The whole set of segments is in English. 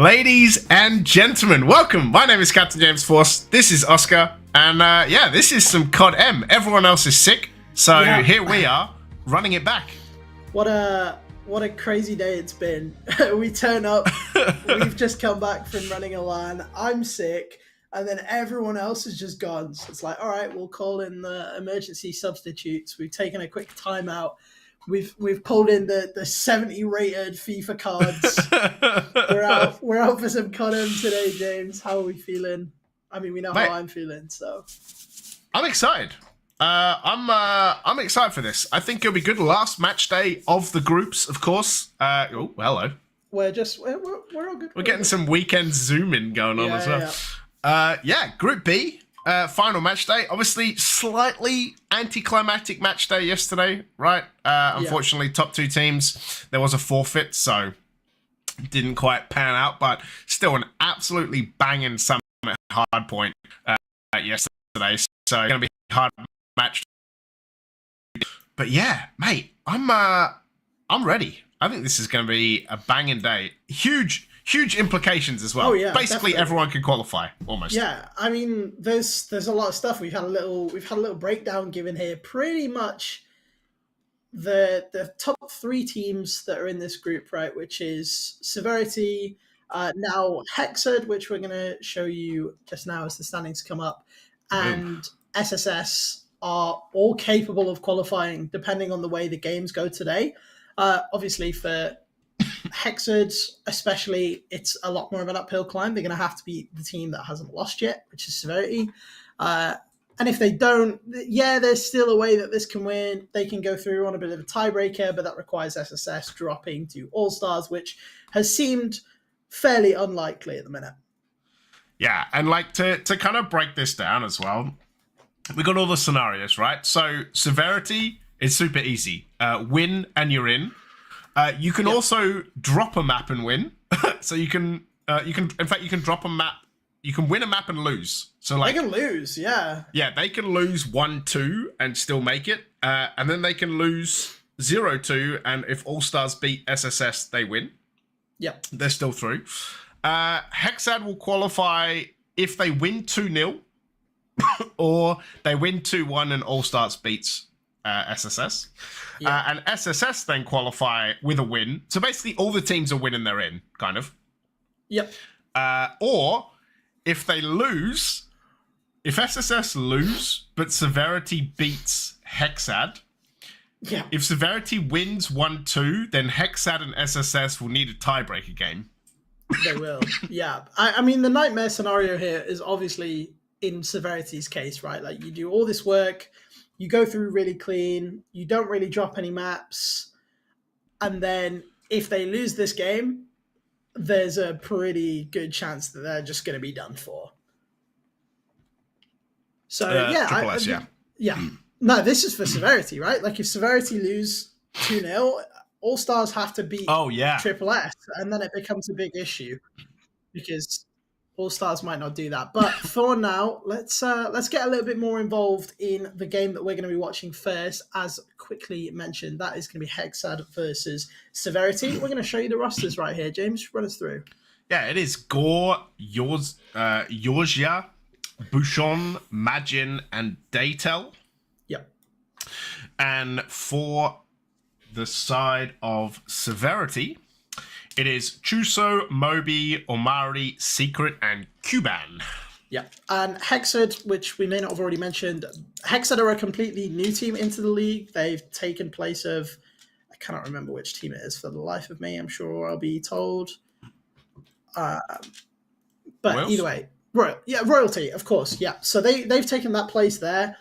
Ladies and gentlemen, welcome. My name is Captain James Force. This is Oscar. And yeah, this is some CODM. Everyone else is sick. So here we are, running it back. What a crazy day it's been. We turn up, we've just come back from running a LAN, I'm sick, and then everyone else is just gone. So it's like, all right, we'll call in the emergency substitutes. We've taken a quick timeout. We've pulled in the 70 rated FIFA cards. We're out for some CODM today, James. How are we feeling? I mean, we know how I'm feeling, so I'm excited. I'm excited for this. I think it'll be good. Last match day of the groups, of course. Oh, hello. We're all good. We're getting some weekend zooming going on as well. Yeah, Group B. Final match day. Obviously, slightly anticlimactic match day yesterday, right? Unfortunately, top two teams, there was a forfeit, so didn't quite pan out, but still an absolutely banging summit hard point yesterday. So going to be a hard match. But yeah, mate, I'm ready. I think this is going to be a banging day. Huge implications as well. Oh yeah, basically definitely. Everyone can qualify almost. Yeah, I mean, there's a lot of stuff. We've had a little breakdown given here. Pretty much the top three teams that are in this group, right? Which is Severity, now Hexed, which we're going to show you just now as the standings come up, and SSS are all capable of qualifying depending on the way the games go today. Obviously for Hexed especially, it's a lot more of an uphill climb. They're going to have to beat the team that hasn't lost yet, which is Severity. And if they don't, yeah, there's still a way that this can win. They can go through on a bit of a tiebreaker, but that requires SSS dropping to All-Stars, which has seemed fairly unlikely at the minute. Yeah, and like to kind of break this down as well, we got all the scenarios, right? So Severity is super easy. Win and you're in. You can also drop a map and win. So you can drop a map. You can win a map and lose. So like they can lose, yeah. Yeah, they can lose 1-2 and still make it. And then they can lose 0-2, and if All-Stars beat SSS, they win. Yep. They're still through. Hexad will qualify if they win 2-0 or they win 2-1 and All-Stars beats SSS. Yeah. And SSS then qualify with a win. So basically all the teams are winning, they're in, kind of. Yep. Or if they lose, if SSS lose, but Severity beats Hexad, yeah. If Severity wins 1-2, then Hexad and SSS will need a tiebreaker game. They will, yeah. I mean, the nightmare scenario here is obviously in Severity's case, right? Like, you do all this work, you go through really clean, you don't really drop any maps, and then if they lose this game, there's a pretty good chance that they're just going to be done for. So, yeah. No, this is for Severity, right? Like, if Severity lose 2-0, All-Stars have to beat Triple S, and then it becomes a big issue because All-Stars might not do that. But for now, let's get a little bit more involved in the game that we're going to be watching first. As quickly mentioned, that is going to be Hexad versus Severity. We're going to show you the rosters right here. James, run us through. Yeah, it is Gore, Georgia, Bouchon, Majin, and Daytel. Yep. And for the side of Severity, it is Chuso, Moby, Omari, Secret, and Cuban. Yeah, and Hexed, which we may not have already mentioned, Hexed are a completely new team into the league. They've taken place of, I cannot remember which team it is for the life of me. I'm sure I'll be told. But Royals? Either way, Royalty, of course. Yeah, so they've taken that place there.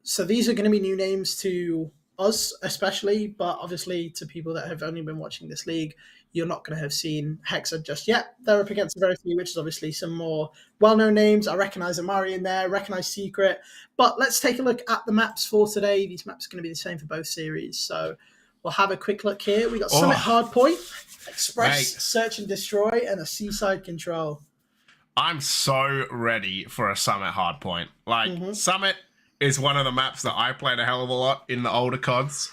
So these are going to be new names to us especially, but obviously to people that have only been watching this league, you're not going to have seen Hexed just yet. They're up against Severity, which is obviously some more well-known names. I recognize Omari in there, recognize Secret. But let's take a look at the maps for today. These maps are going to be the same for both series. So we'll have a quick look here. We got Summit Hardpoint, Express, Search and Destroy, and a Seaside Control. I'm so ready for a Summit Hardpoint. Like, Summit is one of the maps that I played a hell of a lot in the older CODs.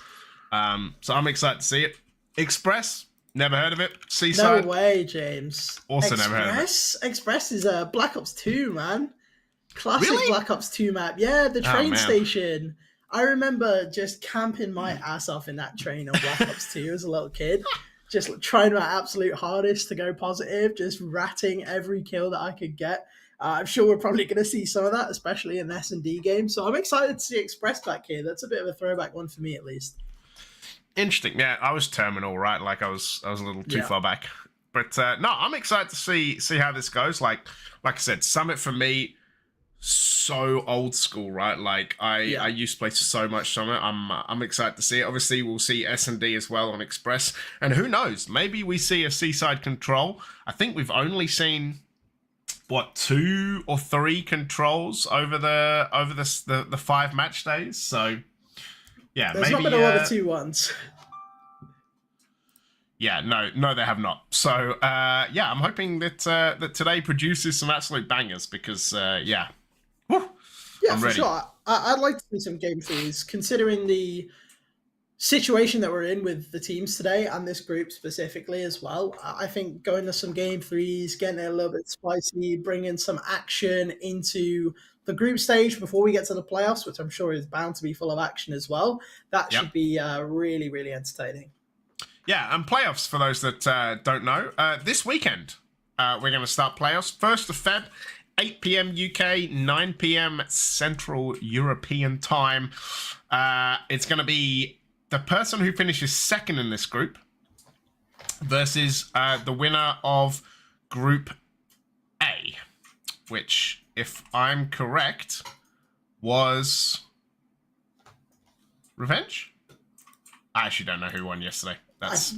So I'm excited to see it. Express, Never heard of it. Seaside. No way, James. Also never heard of it. Express is a Black Ops 2, man. Classic Really? Black Ops 2 map. Yeah, the train man. station. I remember just camping my ass off in that train on Black Ops 2 as a little kid. Just trying my absolute hardest to go positive, just ratting every kill that I could get. I'm sure we're probably going to see some of that, especially in the S&D game. So I'm excited to see Express back here. That's a bit of a throwback one for me, at least. Interesting. Yeah, I was terminal, right? Like I was a little too far back. But no, I'm excited to see how this goes. Like I said, Summit for me, so old school, right? Like I used to play so much Summit. I'm excited to see it. Obviously, we'll see S&D as well on Express, and who knows? Maybe we see a Seaside control. I think we've only seen 2 or 3 controls over the 5 match days. So yeah, there's maybe not been a lot of 2-1s. Yeah, no, they have not. So yeah, I'm hoping that that today produces some absolute bangers because yeah. Woo, yeah, I'm for ready. sure. I'd like to see some game 3s, considering the situation that we're in with the teams today and this group specifically as well. I think going to some game 3s, getting it a little bit spicy, bringing some action into the group stage before we get to the playoffs, which I'm sure is bound to be full of action as well. That should be really, really entertaining. Yeah, and playoffs, for those that don't know, this weekend we're going to start playoffs. 1st of Feb, 8 p.m. UK, 9 p.m. Central European time. It's going to be the person who finishes second in this group versus the winner of Group A, which, if I'm correct, was Revenge? I actually don't know who won yesterday. That's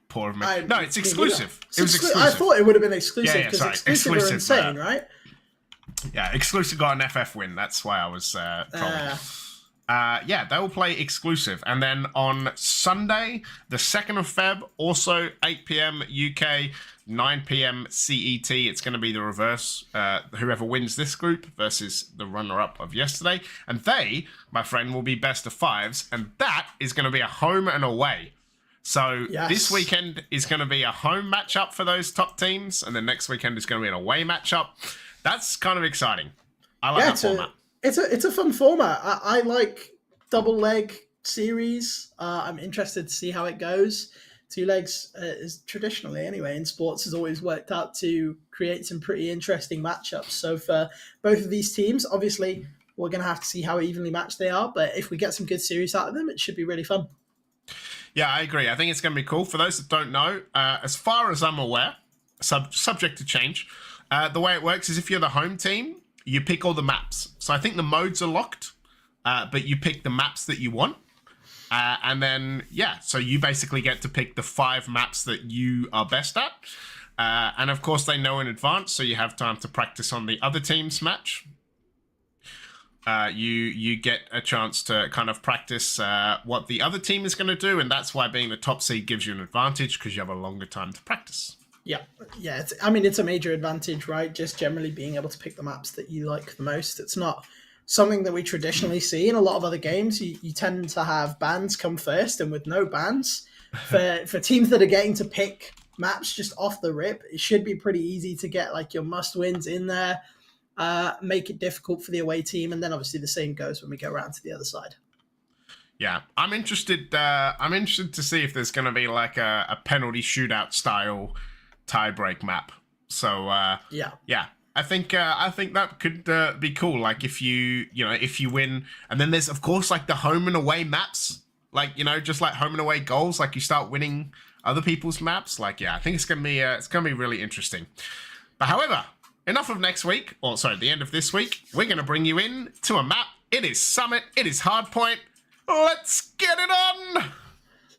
poor of me. No, it's exclusive. It was exclusive. I thought it would have been exclusive because sorry. exclusive are insane, right? Yeah, exclusive got an FF win. That's why I was trolling. Yeah, they will play exclusive. And then on Sunday, the 2nd of Feb, also 8 p.m. UK, 9 p.m. CET. It's going to be the reverse. Whoever wins this group versus the runner-up of yesterday. And they, my friend, will be best of 5s. And that is going to be a home and away. So this weekend is going to be a home matchup for those top teams. And then next weekend is going to be an away matchup. That's kind of exciting. I like that format. It's a fun format. I like double leg series. I'm interested to see how it goes. 2 legs is traditionally, anyway, in sports has always worked out to create some pretty interesting matchups. So for both of these teams, obviously, we're going to have to see how evenly matched they are. But if we get some good series out of them, it should be really fun. Yeah, I agree. I think it's going to be cool. For those that don't know, as far as I'm aware, subject to change, the way it works is if you're the home team, you pick all the maps. So I think the modes are locked, but you pick the maps that you want. And then, yeah, so you basically get to pick the 5 maps that you are best at. And of course, they know in advance, so you have time to practice on the other team's match. You get a chance to kind of practice what the other team is going to do, and that's why being the top seed gives you an advantage, because you have a longer time to practice. Yeah. It's a major advantage, right? Just generally being able to pick the maps that you like the most. It's not something that we traditionally see in a lot of other games. You tend to have bans come first, and with no bans, for teams that are getting to pick maps just off the rip, it should be pretty easy to get like your must wins in there, make it difficult for the away team, and then obviously the same goes when we go around to the other side. Yeah, I'm interested to see if there's going to be like a penalty shootout style tie-break map. So yeah, I think that could be cool. Like if you win, and then there's of course like the home and away maps, like just like home and away goals. Like you start winning other people's maps. Like I think it's gonna be really interesting. But however, enough of next week, or sorry, the end of this week. We're gonna bring you in to a map. It is Summit. It is Hardpoint. Let's get it on.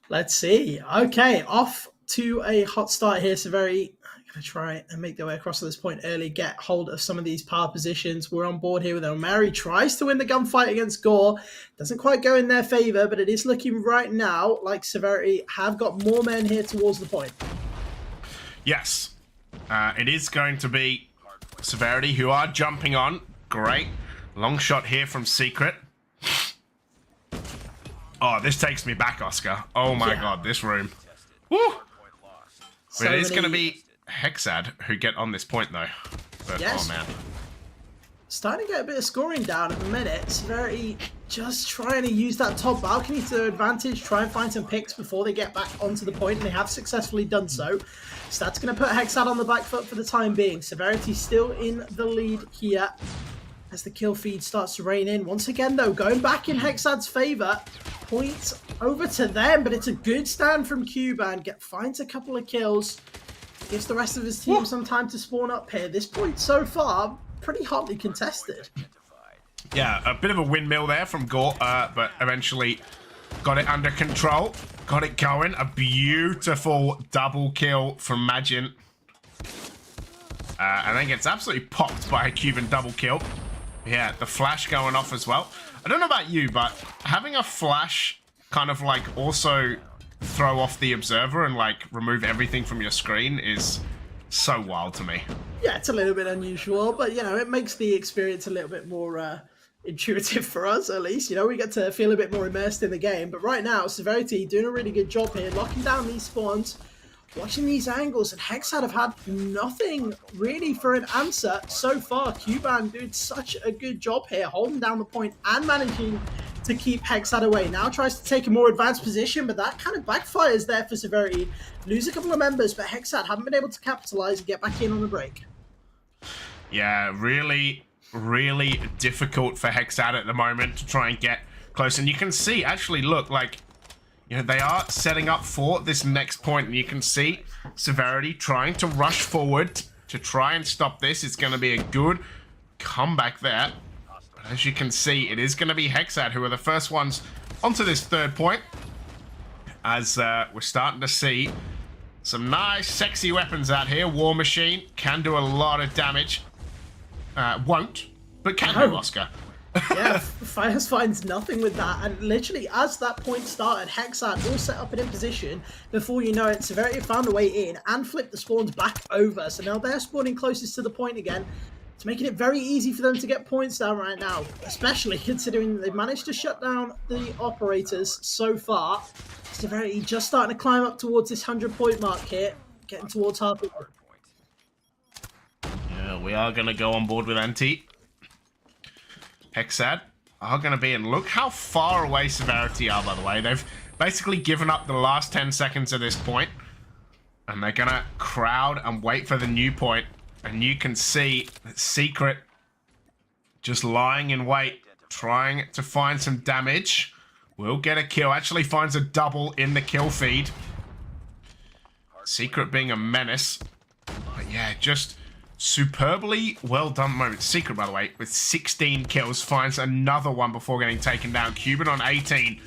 Let's see. Okay, off to a hot start here. Severity going to try and make their way across to this point early, get hold of some of these power positions. We're on board here with Omari. Tries to win the gunfight against Gore. Doesn't quite go in their favor, but it is looking right now like Severity have got more men here towards the point. Yes. It is going to be Severity who are jumping on. Great. Long shot here from Secret. Oh, this takes me back, Oscar. Oh my god, this room. Woo! But it is going to be Hexad who get on this point, though. But, yes. Oh, man. Starting to get a bit of scoring down at the minute. Severity just trying to use that top balcony to their advantage, try and find some picks before they get back onto the point, and they have successfully done so. So that's going to put Hexad on the back foot for the time being. Severity still in the lead here as the kill feed starts to rain in. Once again, though, going back in Hexad's favour. Points over to them, but it's a good stand from Cuban. Finds a couple of kills. Gives the rest of his team some time to spawn up here. This point so far, pretty hotly contested. Yeah, a bit of a windmill there from Gore, but eventually got it under control. Got it going. A beautiful double kill from Magin. And then gets absolutely popped by a Cuban double kill. Yeah, the flash going off as well. I don't know about you, but having a flash kind of like also throw off the observer and like remove everything from your screen is so wild to me. Yeah, it's a little bit unusual, but you know, it makes the experience a little bit more intuitive for us, at least. You know, we get to feel a bit more immersed in the game. But right now, Severity doing a really good job here, locking down these spawns, watching these angles, and Hexad have had nothing really for an answer so far. Cuban doing such a good job here, holding down the point and managing to keep Hexad away. Now tries to take a more advanced position, but that kind of backfires there for Severity. Lose a couple of members, but Hexad haven't been able to capitalize and get back in on the break. Yeah, really difficult for Hexad at the moment to try and get close. And you can see, actually, look, like, you know, they are setting up for this next point, and you can see Severity trying to rush forward to try and stop this. It's going to be a good comeback there. But as you can see, it is going to be Hexad who are the first ones onto this third point, as we're starting to see some nice, sexy weapons out here. War Machine can do a lot of damage. Won't, but can do, Oscar. Yeah, Fires finds nothing with that, and literally as that point started, Hexad all set up and in position. Before you know it, Severity found a way in and flipped the spawns back over. So now they're spawning closest to the point again. It's making it very easy for them to get points down right now, especially considering they've managed to shut down the operators so far. Severity just starting to climb up towards this 100-point mark here, getting towards half the point. Yeah, we are going to go on board with Anti. Hexad are going to be in. Look how far away Severity are, by the way. They've basically given up the last 10 seconds at this point. And they're going to crowd and wait for the new point. And you can see Secret just lying in wait, trying to find some damage. Will get a kill. Actually finds a double in the kill feed. Secret being a menace. But yeah, just superbly well done moment. Secret, by the way, with 16 kills, finds another one before getting taken down. Cuban on 18.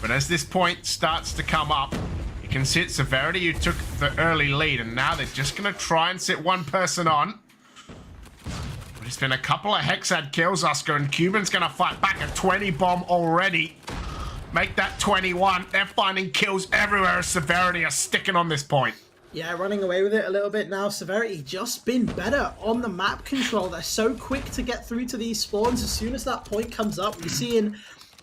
But as this point starts to come up, you can see it's Severity who took the early lead, and now they're just going to try and sit one person on. But it's been a couple of Hexad kills, Oscar, and Cuban's going to fight back. A 20 bomb already. Make that 21. They're finding kills everywhere as Severity are sticking on this point. Yeah, running away with it a little bit now. Severity just been better on the map control. They're so quick to get through to these spawns. As soon as that point comes up, you're seeing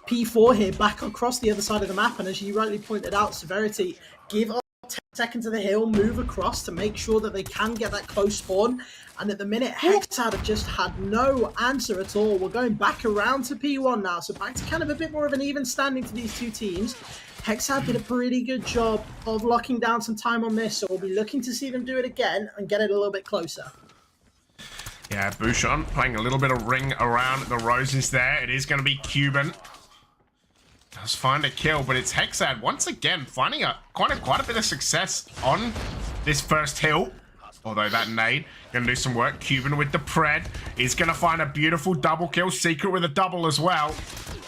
P4 here back across the other side of the map. And as you rightly pointed out, Severity give up 10 seconds of the hill, move across to make sure that they can get that close spawn. And at the minute, Hexad have just had no answer at all. We're going back around to P1 now. So back to kind of a bit more of an even standing for these two teams. Hexad did a pretty good job of locking down some time on this, so we'll be looking to see them do it again and get it a little bit closer. Yeah, Bouchon playing a little bit of ring around the roses there. It is going to be Cuban. Does find a kill, but it's Hexad once again finding quite a bit of success on this first hill. Although that nade going to do some work. Cuban with the pred is going to find a beautiful double kill. Secret with a double as well.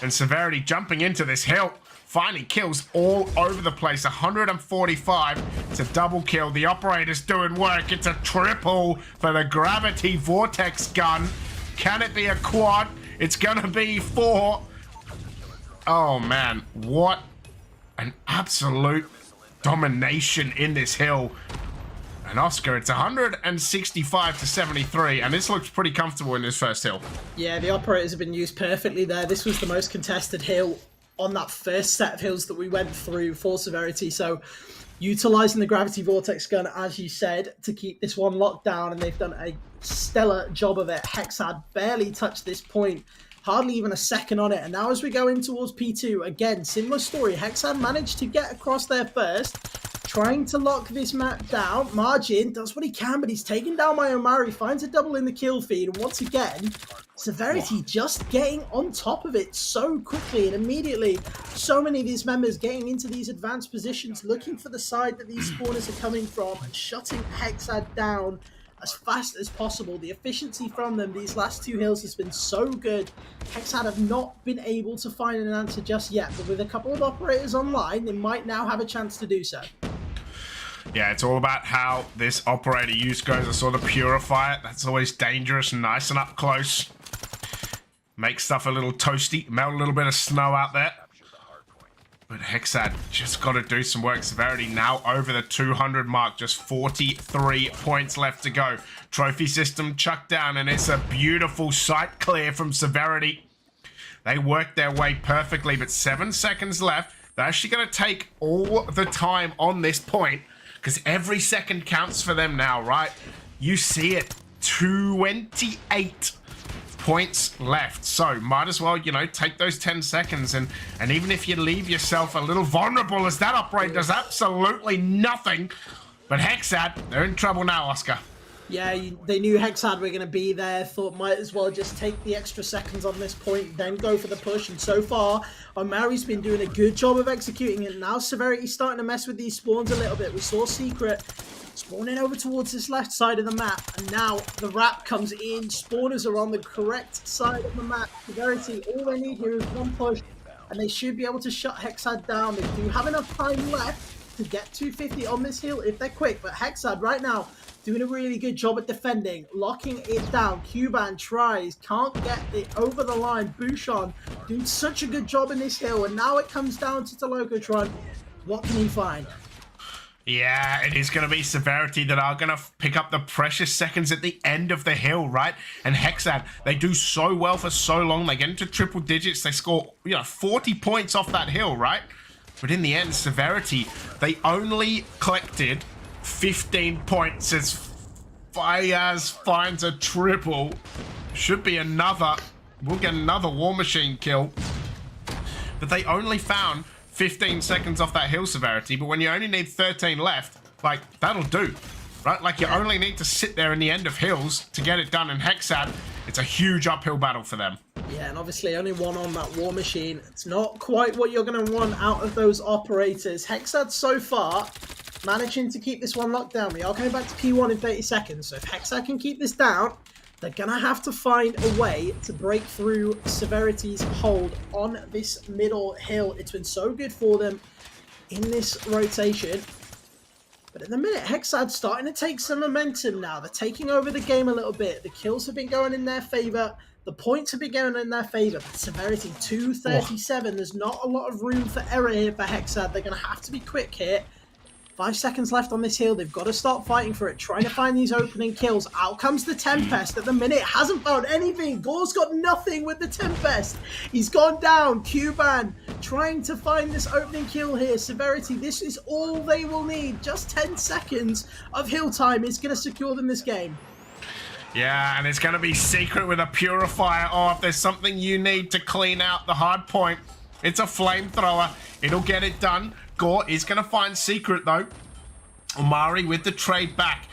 And Severity jumping into this hill. Finding kills all over the place. 145. It's a double kill. The operator's doing work. It's a triple for the Gravity Vortex gun. Can it be a quad? It's going to be 4. Oh, man. What an absolute domination in this hill. And Oscar, it's 165 to 73, and this looks pretty comfortable in this first hill. Yeah, the operators have been used perfectly there. This was the most contested hill on that first set of hills that we went through for Severity. So utilizing the gravity vortex gun, as you said, to keep this one locked down, and they've done a stellar job of it. Hexad barely touched this point, hardly even a second on it, and now as we go in towards P2, again, similar story. Hexad managed to get across there first, trying to lock this map down. Margin does what he can, but he's taken down by Omari, finds a double in the kill feed, and once again, Severity just getting on top of it so quickly and immediately. So many of these members getting into these advanced positions, looking for the side that these spawners are coming from, and shutting Hexad down as fast as possible. The efficiency from them these last two hills has been so good. Hexad have not been able to find an answer just yet, but with a couple of operators online, they might now have a chance to do so. Yeah, it's all about how this operator use goes. I saw the Purifier. That's always dangerous and nice and up close. Make stuff a little toasty. Melt a little bit of snow out there. But Hexad just got to do some work. Severity now over the 200 mark. Just 43 points left to go. Trophy system chucked down, and it's a beautiful sight clear from Severity. They worked their way perfectly, but 7 seconds left. They're actually going to take all the time on this point, because every second counts for them now, right? You see it. 28 points left. So might as well, you know, take those 10 seconds and even if you leave yourself a little vulnerable, as that operator does absolutely nothing. But Hexad, they're in trouble now, Oscar. Yeah, they knew Hexad were going to be there, thought might as well just take the extra seconds on this point, then go for the push, and so far, Omari's been doing a good job of executing it. Now Severity's starting to mess with these spawns a little bit. We saw Secret spawning over towards this left side of the map, and now the wrap comes in. Spawners are on the correct side of the map. Severity, all they need here is one push, and they should be able to shut Hexad down. They do have enough time left to get 250 on this hill if they're quick, but Hexad right now doing a really good job at defending, locking it down. Cuban tries, can't get it over the line. Bouchon doing such a good job in this hill, and now it comes down to Telokotron. What can he find? Yeah, it is going to be Severity that are going to pick up the precious seconds at the end of the hill, right? And Hexad, they do so well for so long. They get into triple digits. They score, 40 points off that hill, right? But in the end, Severity, they only collected 15 points as Fayaz finds a triple. Should be another. We'll get another War Machine kill. But they only found 15 seconds off that hill, Severity, but when you only need 13 left, like, that'll do, right? Like, you only need to sit there in the end of hills to get it done, and Hexad, it's a huge uphill battle for them. Yeah, and obviously only one on that War Machine. It's not quite what you're going to want out of those operators. Hexad so far managing to keep this one locked down. We are going back to P1 in 30 seconds, so if Hexad can keep this down, they're going to have to find a way to break through Severity's hold on this middle hill. It's been so good for them in this rotation. But in the minute, Hexad's starting to take some momentum now. They're taking over the game a little bit. The kills have been going in their favor. The points have been going in their favor. But Severity, 237. There's not a lot of room for error here for Hexad. They're going to have to be quick here. 5 seconds left on this hill. They've got to start fighting for it, trying to find these opening kills. Out comes the Tempest. At the minute, hasn't found anything. Gore's got nothing with the Tempest. He's gone down. Cuban trying to find this opening kill here. Severity, this is all they will need. Just 10 seconds of hill time is going to secure them this game. Yeah, and it's going to be Secret with a Purifier. Oh, if there's something you need to clean out the hard point, it's a flamethrower. It'll get it done. Gore is going to find Secret, though. Omari with the trade back.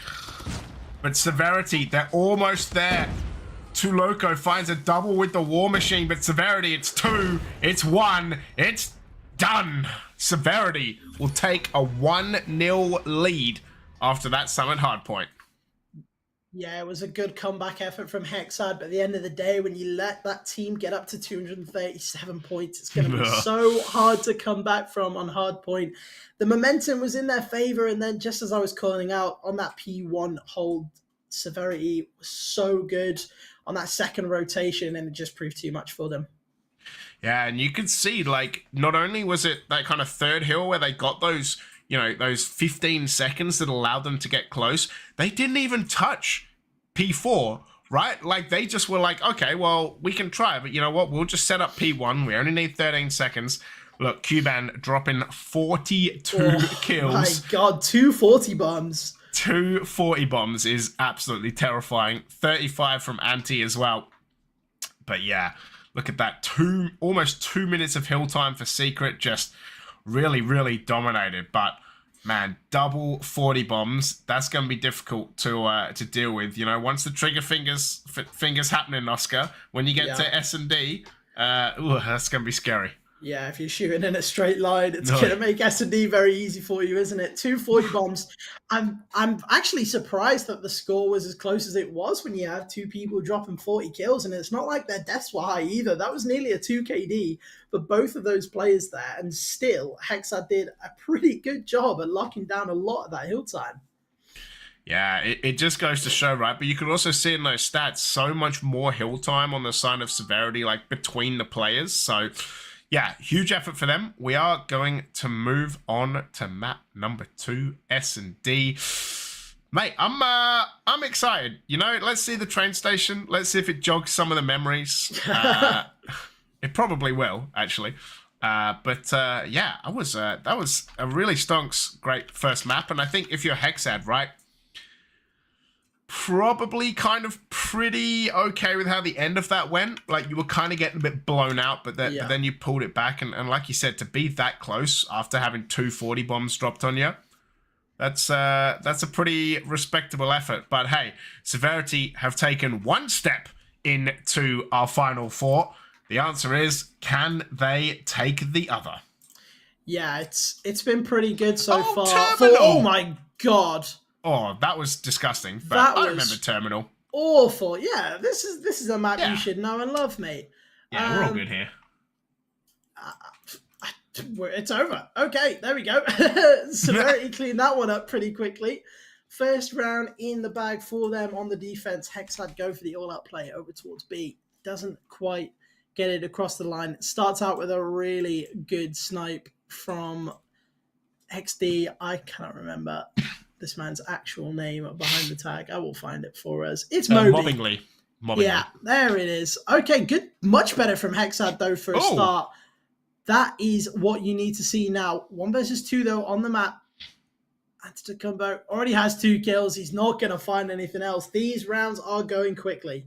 But Severity, they're almost there. Tuloko finds a double with the War Machine, but Severity, it's 2, it's 1, it's done. Severity will take a 1-0 lead after that summit hardpoint. Yeah, it was a good comeback effort from Hexad, but at the end of the day, when you let that team get up to 237 points, it's going to be so hard to come back from on hardpoint. The momentum was in their favor, and then just as I was calling out on that P1 hold, Severity was so good on that second rotation, and it just proved too much for them. Yeah, and you could see, like, not only was it that kind of third hill where they got those, those 15 seconds that allowed them to get close, they didn't even touch P4, right? Like, they just were like, okay, well, we can try, but you know what? We'll just set up P1. We only need 13 seconds. Look, Cuban dropping 42 kills. My God, 240 bombs. 240 bombs is absolutely terrifying. 35 from Anti as well. But yeah, look at that. Almost 2 minutes of hill time for Secret. Just really, really dominated. But man, double 40 bombs. That's going to be difficult to deal with. You know, once the trigger fingers happening, Oscar, when you get to S&D, that's going to be scary. Yeah, if you're shooting in a straight line, it's going to make S&D very easy for you, isn't it? 240 bombs. I'm actually surprised that the score was as close as it was when you have two people dropping 40 kills, and it's not like their deaths were high either. That was nearly a 2 KD for both of those players there, and still, Hexad did a pretty good job at locking down a lot of that hill time. Yeah, it just goes to show, right? But you could also see in those stats so much more hill time on the side of Severity, like between the players. So yeah, huge effort for them. We are going to move on to map number 2, S&D. Mate, I'm excited. You know, let's see the train station. Let's see if it jogs some of the memories. It probably will, actually. Yeah, that was a really stonks great first map. And I think if you're Hexad, right, probably kind of pretty okay with how the end of that went. Like, you were kind of getting a bit blown out, but then you pulled it back. And like you said, to be that close after having 240 bombs dropped on you, that's a pretty respectable effort. But hey, Severity have taken one step into our final 4. The answer is, can they take the other? Yeah, it's been pretty good so far. Terminal! Oh my God. Oh, that was disgusting. But I remember Terminal. Awful. Yeah, this is a map you should know and love, mate. Yeah, we're all good here. It's over. Okay, there we go. Severity cleaned that one up pretty quickly. First round in the bag for them on the defense. Hexad go for the all-out play over towards B. Doesn't quite get it across the line. Starts out with a really good snipe from XD. I cannot remember this man's actual name behind the tag. I will find it for us. It's Moby. Mobbingly. Yeah, there it is. Okay, good. Much better from Hexad, though, for a start. That is what you need to see now. 1 versus 2, though, on the map. Antetokounmpo already has 2 kills. He's not going to find anything else. These rounds are going quickly.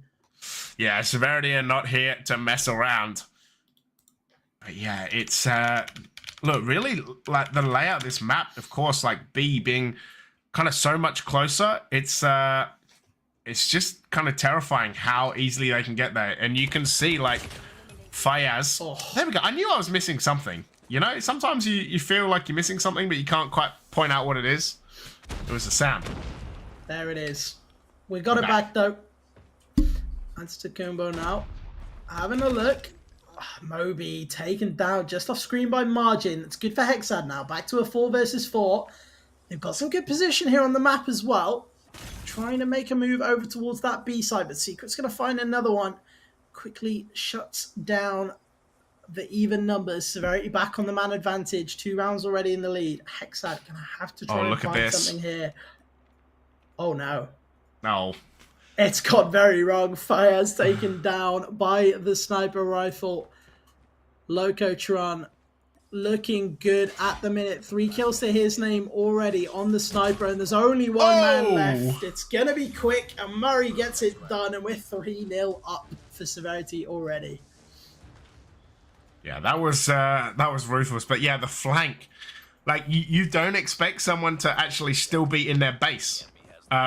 Yeah, Severity are not here to mess around. But yeah, it's... look, really, like, the layout of this map, of course, like, B being kind of so much closer, it's just kind of terrifying how easily they can get there. And you can see, like, Fayaz. There we go. I knew I was missing something. You know, sometimes you feel like you're missing something, but you can't quite point out what it is. It was a sound. There it is. We got it back, though. Antetokounmpo now. Having a look. Moby taken down just off screen by margin. It's good for Hexad now. Back to a 4 versus 4. They've got some good position here on the map as well. Trying to make a move over towards that B side, but Secret's going to find another one. Quickly shuts down the even numbers. Severity back on the man advantage. 2 rounds already in the lead. Hexad going to have to try and find something here. Oh, no. No. It's got very wrong. Fire's taken down by the sniper rifle. Locotron looking good at the minute. 3 kills to his name already on the sniper, and there's only one man left. It's going to be quick, and Murray gets it done, and we're 3-0 up for Severity already. Yeah, that was ruthless. But yeah, the flank. Like, you don't expect someone to actually still be in their base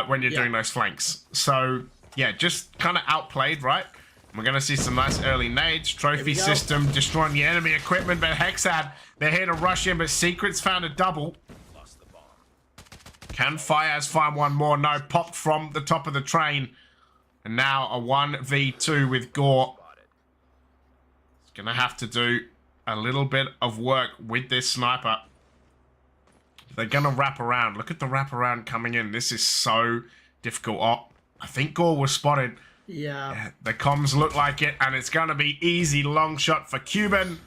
when you're doing those flanks. So, yeah, just kind of outplayed, right? We're going to see some nice early nades. Trophy system destroying the enemy equipment. But Hexad, they're here to rush in. But Secret's found a double. Can Fayaz find one more? No, popped from the top of the train. And now a 1v2 with Gore. He's going to have to do a little bit of work with this sniper. They're going to wrap around. Look at the wrap around coming in. This is so difficult. Oh, I think Gore was spotted. Yeah, the comms look like it, and it's going to be easy long shot for Cuban.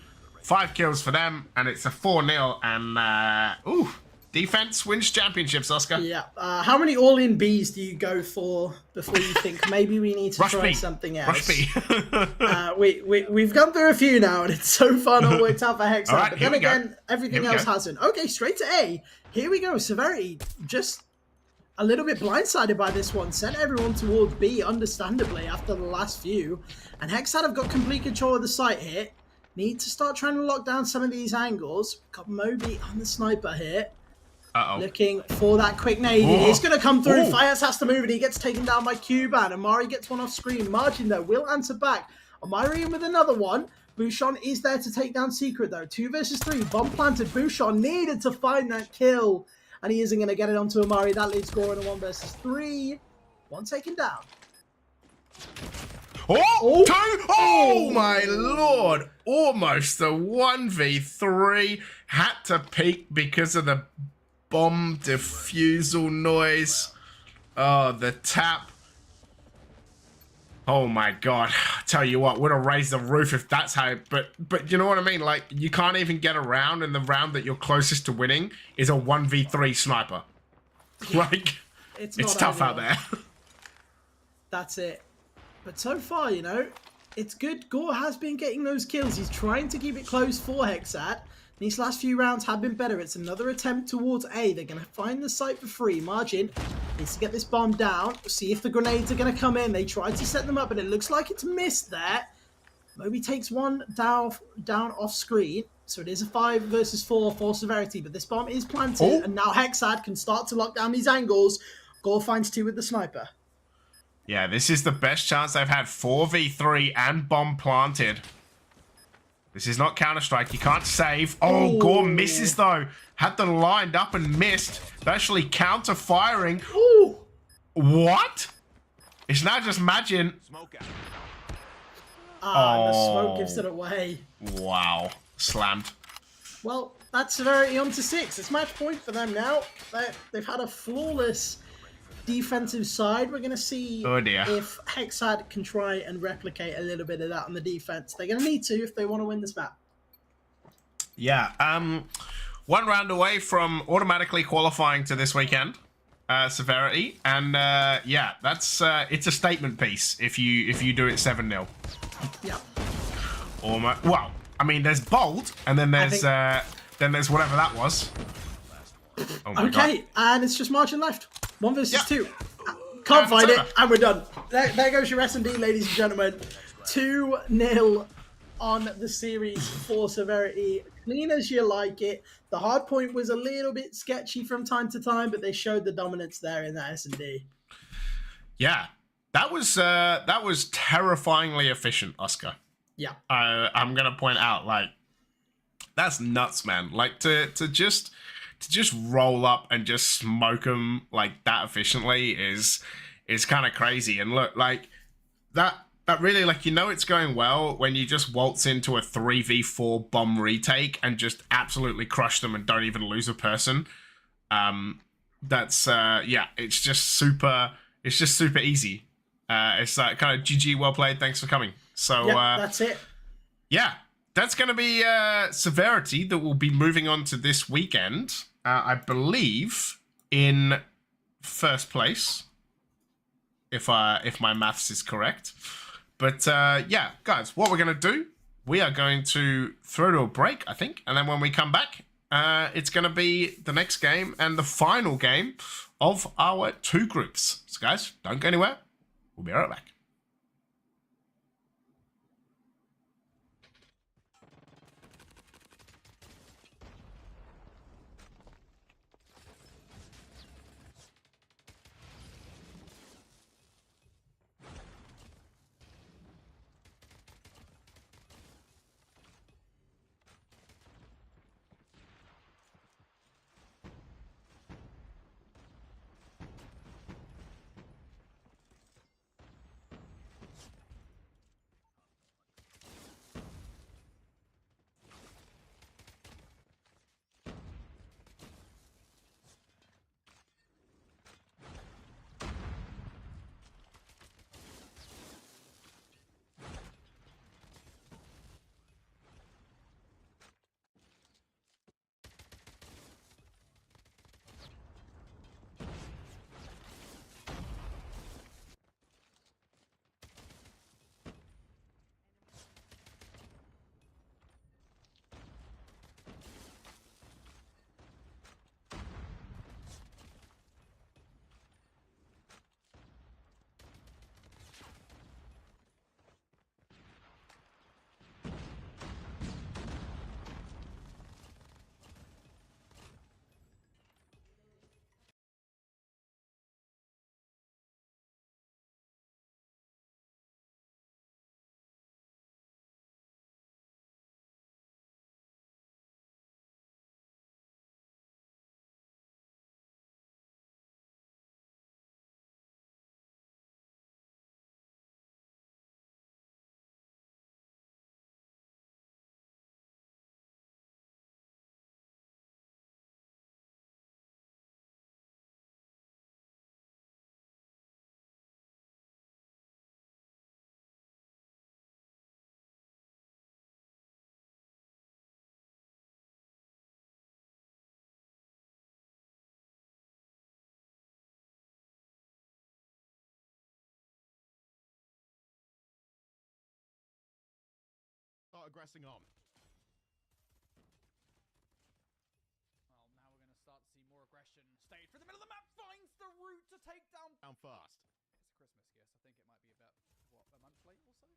5 kills for them, and it's a 4-0. And, ooh, Defense wins championships, Oscar. Yeah. How many all-in Bs do you go for before you think maybe we need to try something else? Rush B. We've gone through a few now, and it's so far not worked out for Hexad. Right, but then again, everything else go. hasn't. Okay, straight to A. Here we go. Severity just a little bit blindsided by this one. Sent everyone towards B, understandably, after the last few. And Hexad have got complete control of the site here. Need to start trying to lock down some of these angles. Got Moby on the sniper here. Looking for that quick nade. It's going to come through. Fias has to move, and he gets taken down by Cuban. Amari gets one off screen. Margin, though, will answer back. Amari in with another one. Bouchon is there to take down Secret, though. 2 versus 3. Bomb planted. Bouchon needed to find that kill. And he isn't going to get it onto Amari. That leads score in a 1 versus 3. One taken down. Two! Oh my lord! Almost a 1v3. Had to peek because of the bomb defusal noise. Oh, the tap. Oh my god. I tell you what, would have raised the roof if that's how, but you know what I mean? Like, you can't even get around, and the round that you're closest to winning is a 1v3 sniper. Like, it's tough out there. That's it. But so far, you know, it's good. Gore has been getting those kills. He's trying to keep it close for Hexad. These last few rounds have been better. It's another attempt towards A. They're going to find the site for free. Margin needs to get this bomb down. See if the grenades are going to come in. They tried to set them up, but it looks like it's missed there. Moby takes one down off screen. So it is a 5 versus 4 for Severity. But this bomb is planted. And now Hexad can start to lock down these angles. Gore finds 2 with the sniper. Yeah, this is the best chance they've had. 4v3 and bomb planted. This is not Counter-Strike. You can't save. Oh, Gore misses, though. Had them lined up and missed. They're actually counter-firing. What? It's now just Magin. The smoke gives it away. Wow. Slammed. Well, that's Severity on to 6. It's match point for them now. They've had a flawless defensive side. We're going to see if Hexad can try and replicate a little bit of that on the defense. They're going to need to if they want to win this map. Yeah, 1 round away from automatically qualifying to this weekend, Severity, and yeah, that's it's a statement piece if you do it 7-0. Yeah. Almost. Well, I mean, there's bold, and then there's whatever that was. Oh my God. And it's just Margin left. 1 versus 2. Can't find it, and we're done. There goes your S&D, ladies and gentlemen. 2-0 on the series for Severity. Clean as you like it. The hard point was a little bit sketchy from time to time, but they showed the dominance there in that S&D. Yeah, that was terrifyingly efficient, Oscar. Yeah. I'm gonna point out, like, that's nuts, man. Like, to just roll up and just smoke them like that efficiently is kind of crazy. And look, like, that really, like, you know, it's going well when you just waltz into a 3v4 bomb retake and just absolutely crush them and don't even lose a person. That's yeah, it's just super easy. It's like kind of GG, well played, thanks for coming. So that's it. Yeah, that's going to be Severity that will be moving on to this weekend. I believe in first place, if my maths is correct. But yeah, guys, what we're going to do, we are going to throw to a break, I think. And then when we come back, it's going to be the next game and the final game of our 2 groups. So guys, don't go anywhere. We'll be right back. Start aggressing on. Well, now we're going to start to see more aggression. Stayed for the middle of the map, finds the route to take down. Down fast. It's a Christmas gift. I think it might be about, what, a month late or so?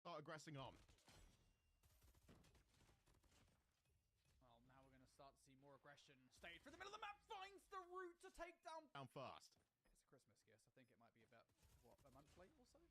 Start aggressing on. Well, now we're going to start to see more aggression. Stayed for the middle of the map, finds the route to take down. Down fast. It's a Christmas gift. I think it might be about, what, a month late or so?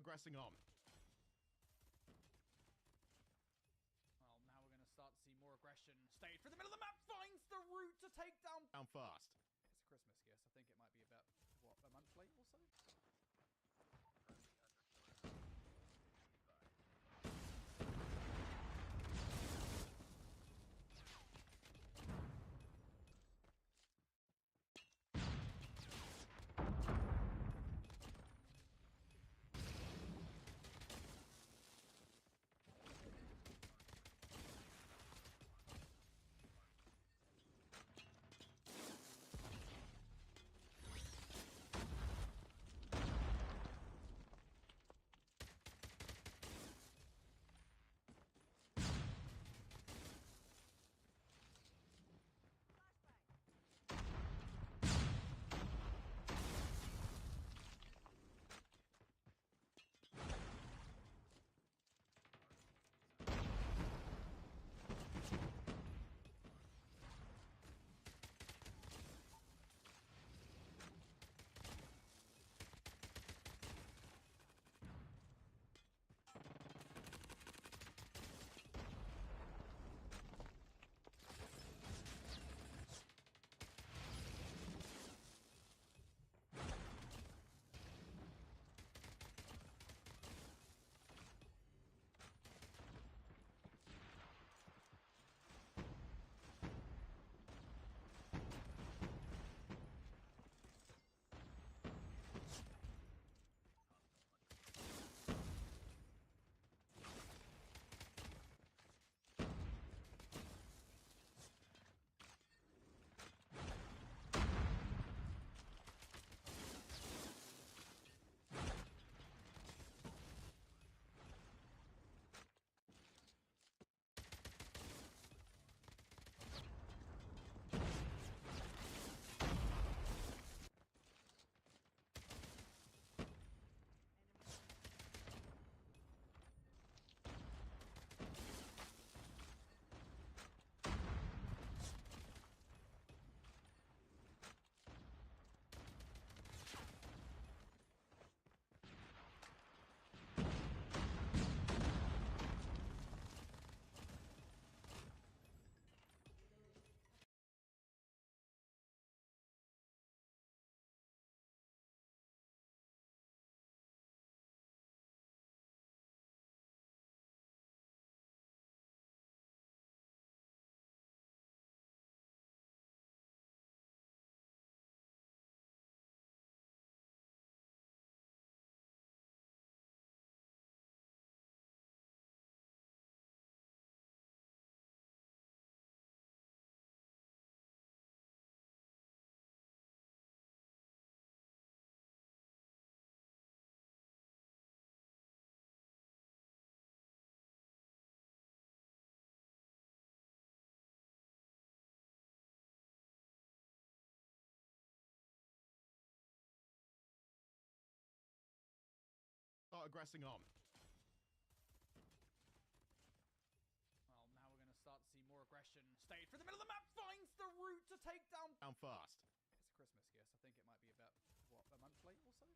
aggressing on. Well, now we're going to start to see more aggression. Stayed for the middle of the map, finds the route to take down. Down fast. It's a Christmas gift. I think it might be about, what, a month late or so? Start aggressing on. Well, now we're going to start to see more aggression. Stayed for the middle of the map, finds the route to take down. Down fast. It's a Christmas gift. I think it might be about, what, a month late or so?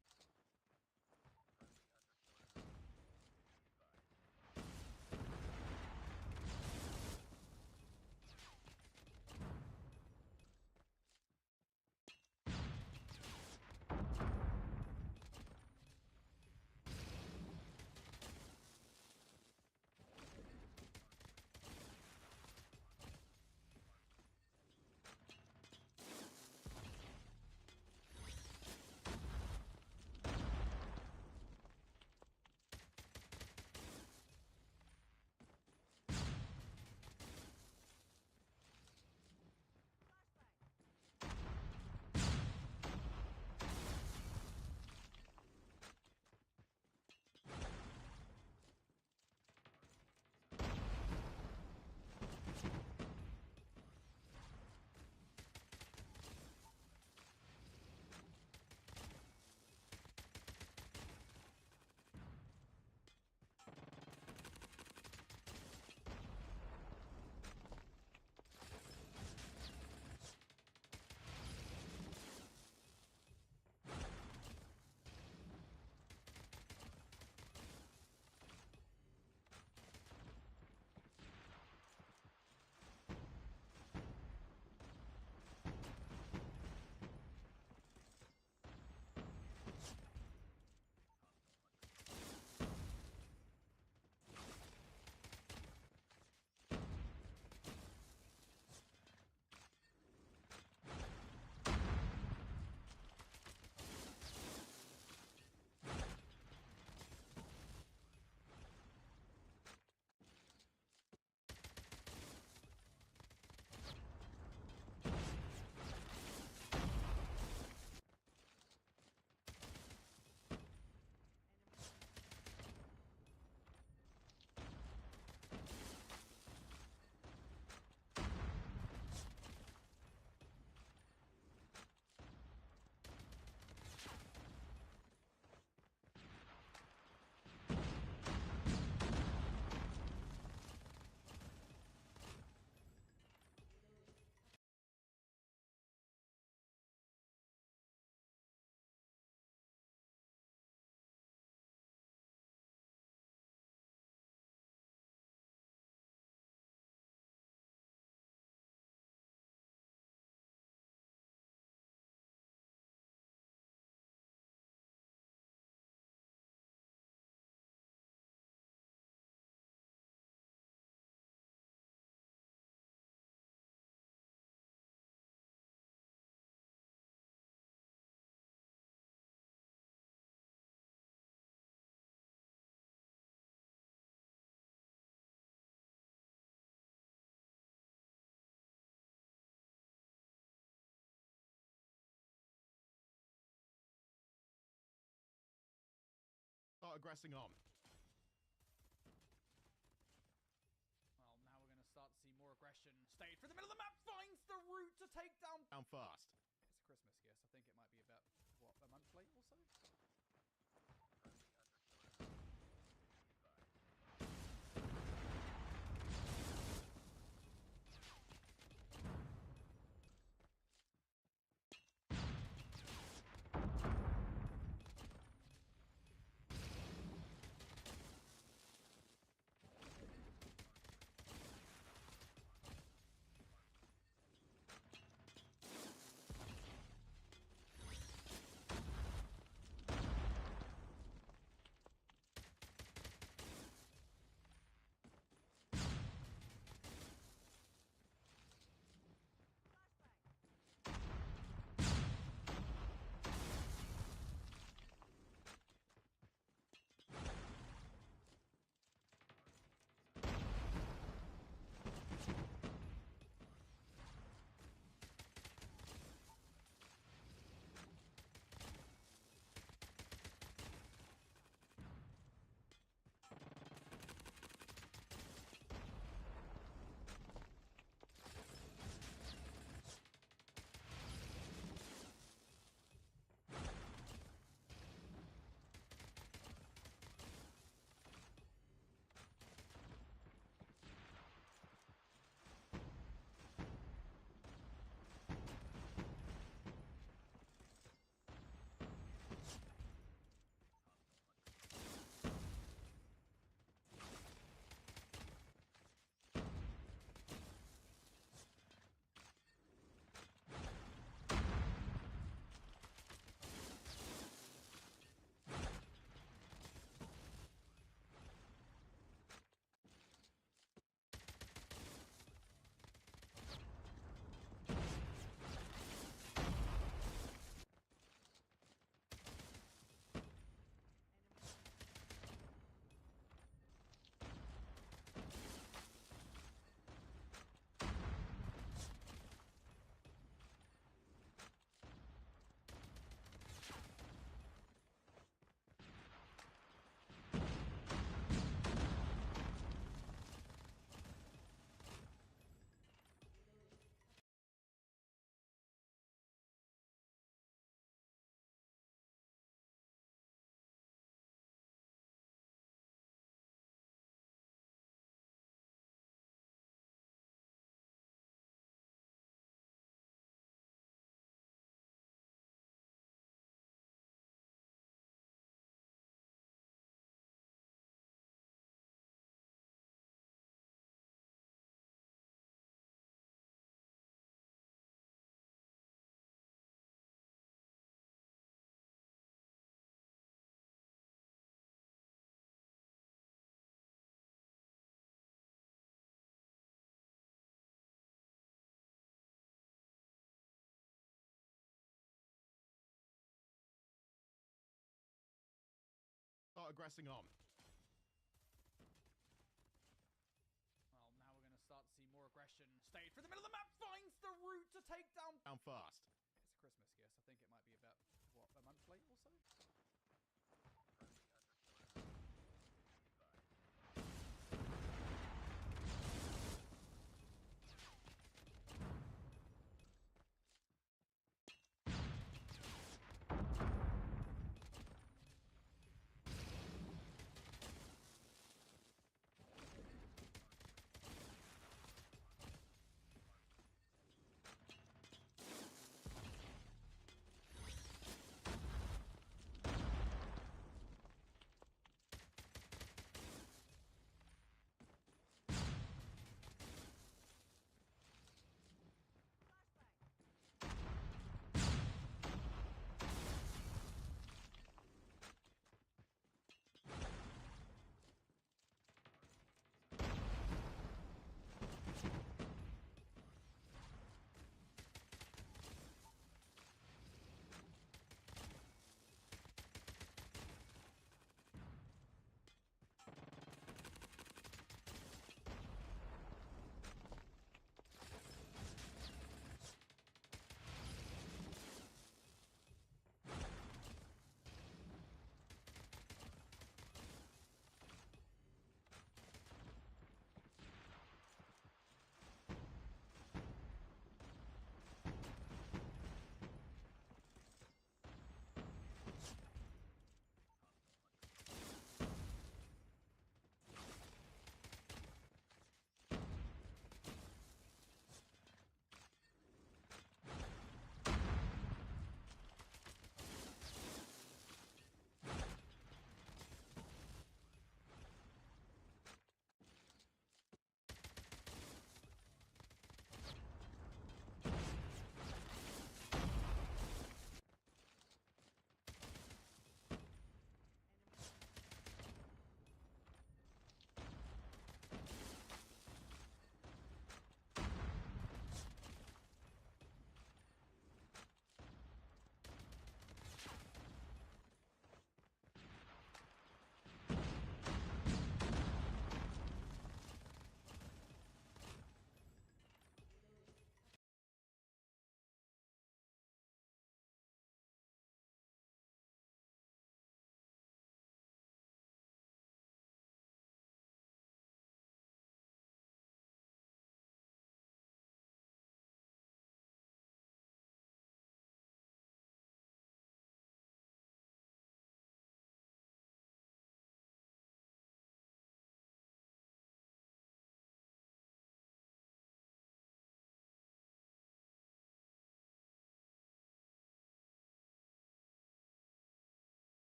Start aggressing on. Well, now we're going to start to see more aggression. Stayed for the middle of the map, finds the route to take down. Down fast. It's a Christmas gift. I think it might be about, what, a month late or so? Start aggressing on. Well, now we're going to start to see more aggression. Stayed for the middle of the map, finds the route to take down. Down fast. It's a Christmas gift. I think it might be about, what, a month late or so?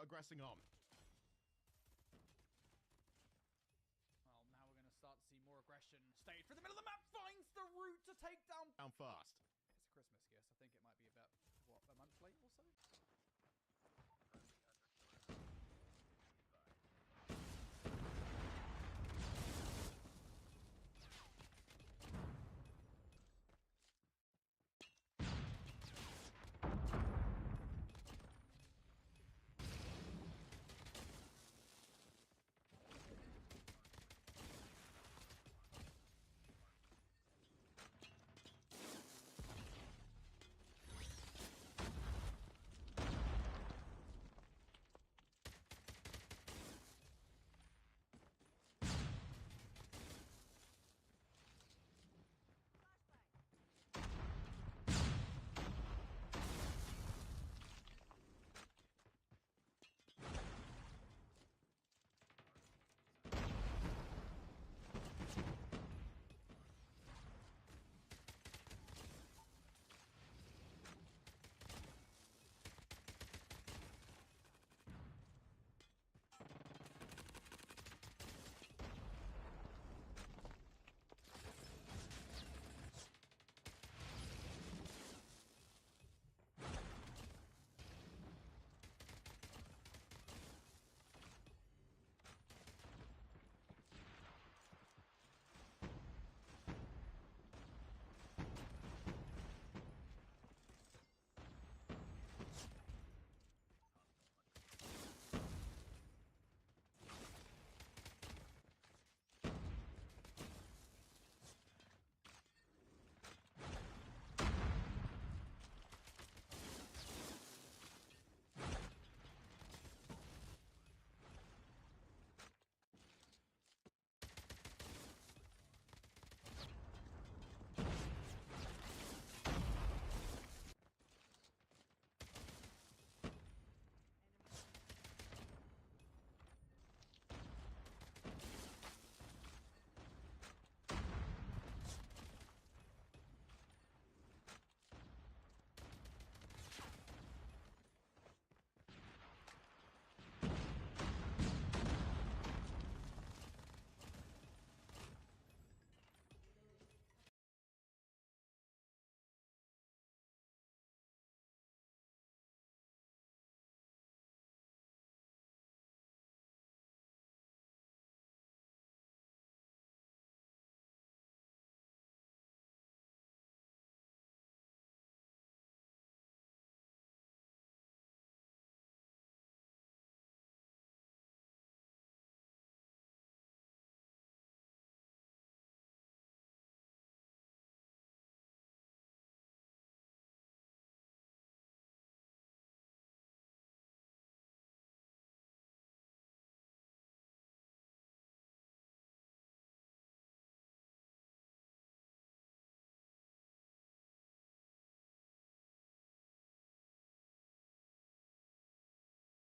aggressing on. Well, now we're going to start to see more aggression. Stayed for the middle of the map, finds the route to take down. Down fast. It's a Christmas gift. I think it might be about, what, a month late or so?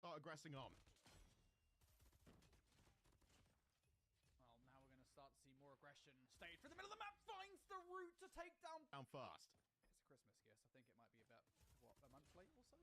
Start aggressing on. Well, now we're going to start to see more aggression. Stayed for the middle of the map, finds the route to take down. Down fast. It's a Christmas gift. I think it might be about, what, a month late or so?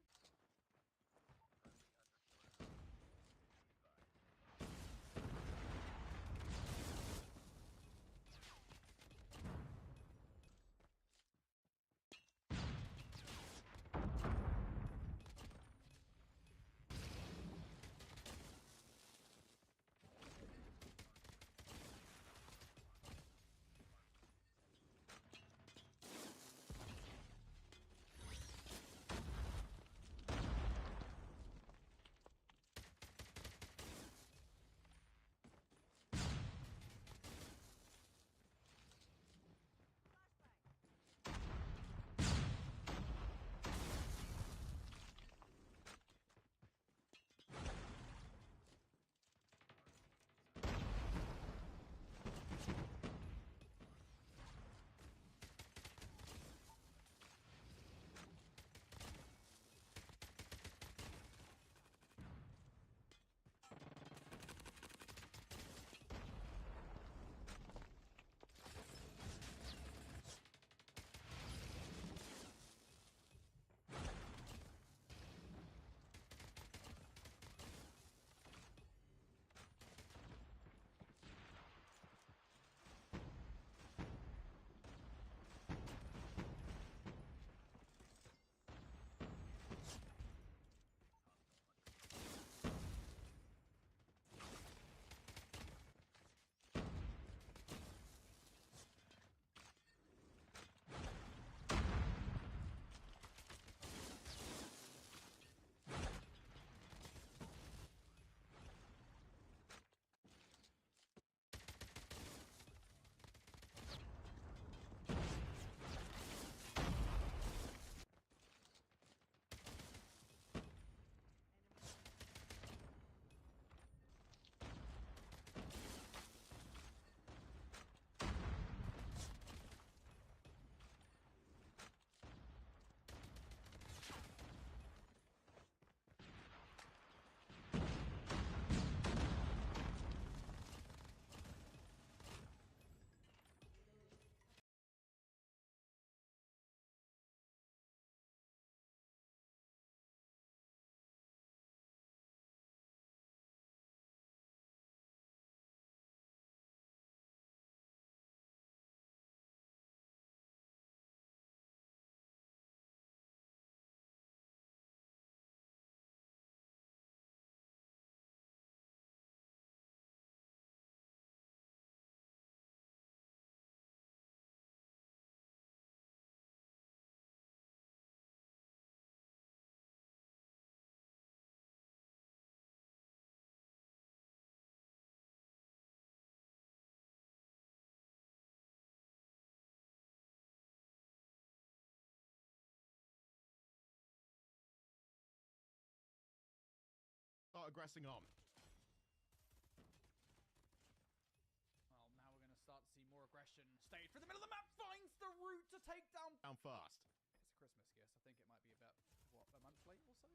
Start aggressing on. Well, now we're going to start to see more aggression. Stayed for the middle of the map, finds the route to take down. Down fast. It's a Christmas gift. I think it might be about, what, a month late or so?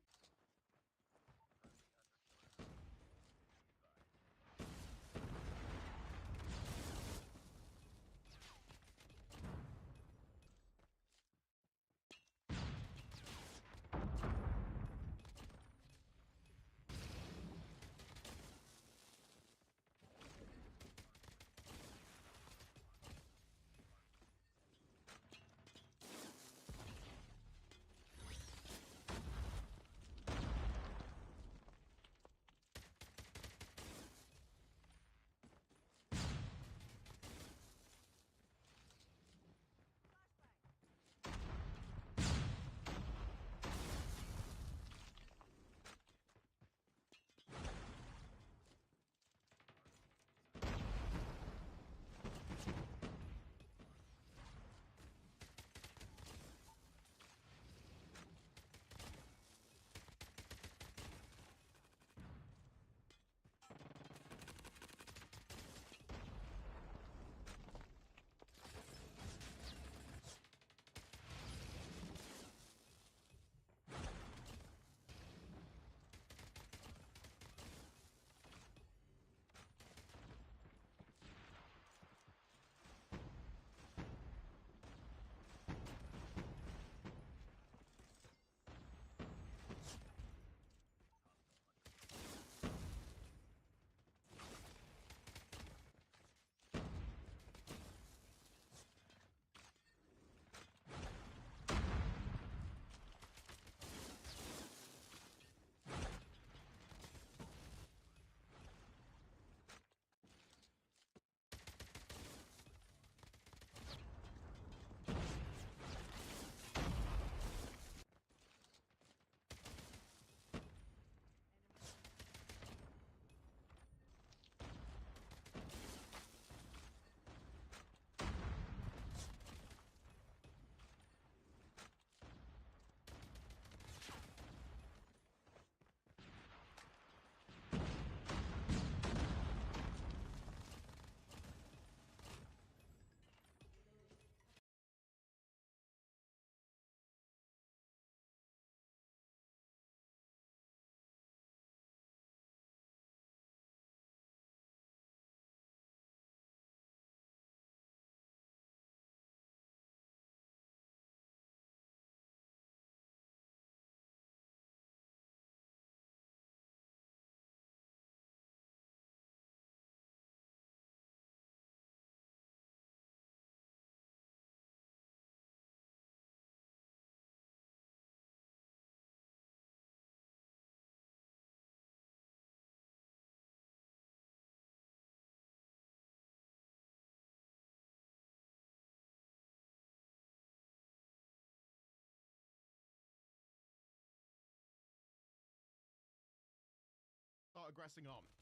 Start aggressing on. Well,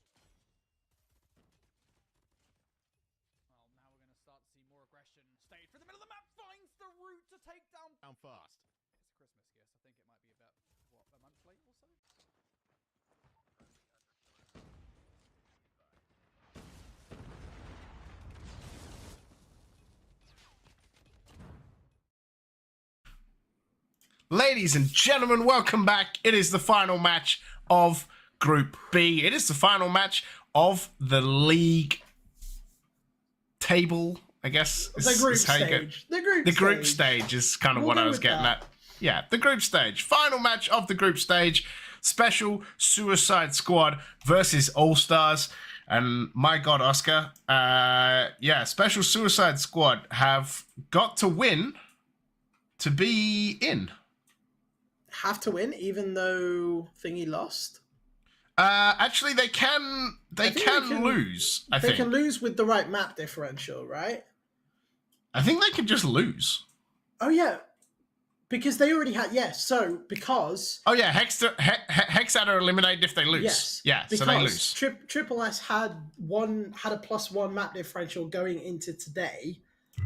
now we're going to start to see more aggression. Stayed for the middle of the map, finds the route to take down. Down fast. It's a Christmas gift. I think it might be about, what, a month late or so? Ladies and gentlemen, welcome back. It is the final match of Group B. It is the final match of the league table, I guess. The group stage. The group stage is kind of what I was getting at. Yeah, the group stage. Final match of the group stage. Special Suicide Squad versus All Stars. And my God, Oscar. Yeah, Special Suicide Squad have got to win to be in. Have to win, even though Thingy lost. Actually, they can lose. I think they can lose with the right map differential, right? I think they can just lose. Oh yeah, because they already had because oh yeah, Hexad are eliminated if they lose. Yes, yeah, so they lose. Triple S had a +1 map differential going into today,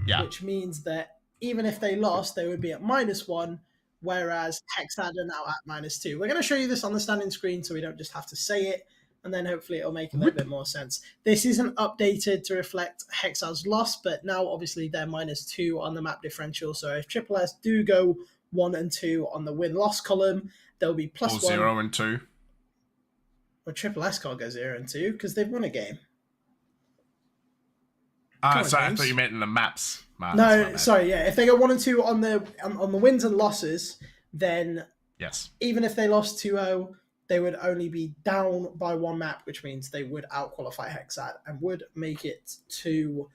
yeah, which means that even if they lost, they would be at -1. whereas Hexad are now at -2. We're going to show you this on the standing screen so we don't just have to say it, and then hopefully it'll make a little bit more sense. This isn't updated to reflect Hexad's loss, but now obviously they're -2 on the map differential. So if Triple S do go 1 and 2 on the win-loss column, they'll be +1. Or 0 and 2. Well, Triple S can't go 0 and 2 because they've won a game. Sorry, I thought you meant in the maps. No, sorry, yeah. If they go 1 and 2 on the wins and losses, then yes, even if they lost 2-0, they would only be down by 1 map, which means they would out-qualify Hexad and would make it to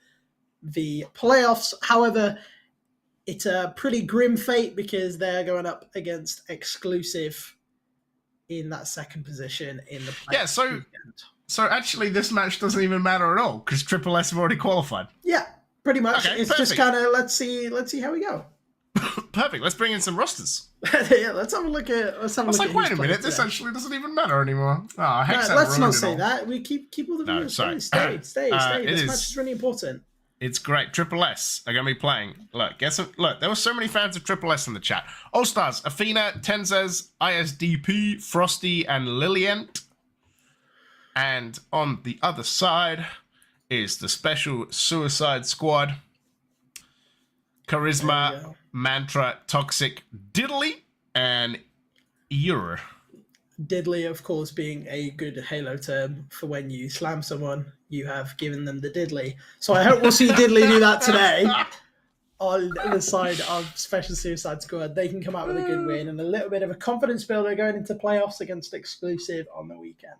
the playoffs. However, it's a pretty grim fate because they're going up against Exclusive in that second position in the playoffs. Yeah, so actually this match doesn't even matter at all because Triple S have already qualified. Yeah, pretty much. Okay, it's perfect. just kind of let's see how we go. Perfect. Let's bring in some rosters. Yeah, let's have a look at. I was like, wait a minute, this actually doesn't even matter anymore. Oh, Hexad let's not say all. that. We keep all the viewers. Sorry. Stay. This is- match is really important. It's great. Triple S are going to be playing. Look, there were so many fans of Triple S in the chat. All Stars, Athena, Tenzes, ISDP, Frosty, and Lilient. And on the other side is the special Suicide Squad. Charisma, Mantra, Toxic, Diddly, and Eure. Diddly, of course, being a good Halo term for when you slam someone, you have given them the diddly. So I hope we'll see Diddly do that today on the side of Special Suicide Squad. They can come out with a good win and a little bit of a confidence builder going into playoffs against Exclusive on the weekend.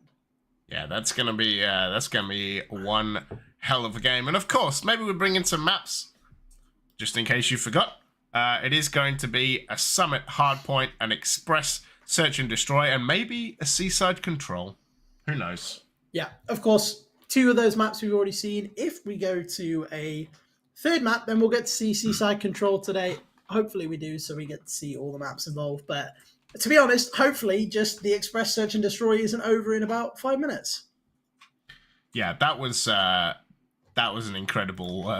Yeah, that's gonna be one hell of a game. And of course, maybe we'll bring in some maps, just in case you forgot. It is going to be a Summit Hardpoint, an Express Search and Destroy, and maybe a Seaside Control. Who knows? Yeah, of course, 2 of those maps we've already seen. If we go to a third map, then we'll get to see Seaside Control today. Hopefully we do, so we get to see all the maps involved. But to be honest, hopefully just the Express Search and Destroy isn't over in about 5 minutes. Yeah, that was an incredible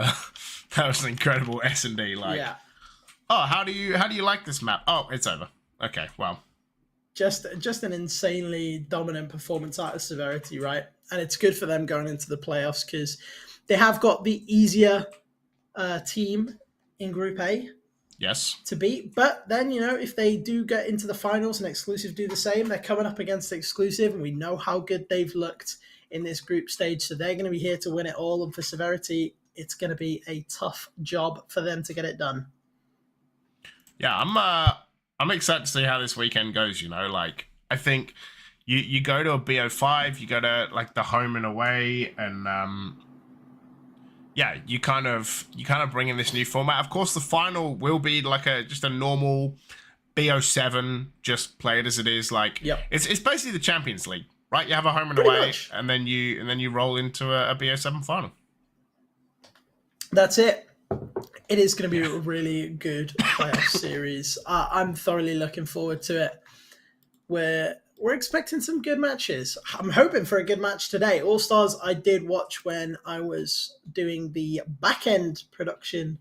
S&D. Like, Yeah. Oh, how do you like this map? Oh, it's over. Okay, well. Just an insanely dominant performance out of Severity, right? And it's good for them going into the playoffs because they have got the easier team in Group A. Yes. To beat. But then, if they do get into the finals and Exclusive do the same, they're coming up against Exclusive, and we know how good they've looked in this group stage. So they're going to be here to win it all. And for Severity, it's going to be a tough job for them to get it done. Yeah, I'm excited to see how this weekend goes. Like, I think you go to a BO5, you go to like the home and away, and yeah, you kind of bring in this new format. Of course, the final will be like just a normal BO7, just play it as it is. Like, yep. It's basically the Champions League, right? You have a home and Pretty away, much. and then you roll into a BO7 final. That's it. It is going to be a really good playoff series. I'm thoroughly looking forward to it. We're expecting some good matches. I'm hoping for a good match today. All Stars I did watch when I was doing the back-end production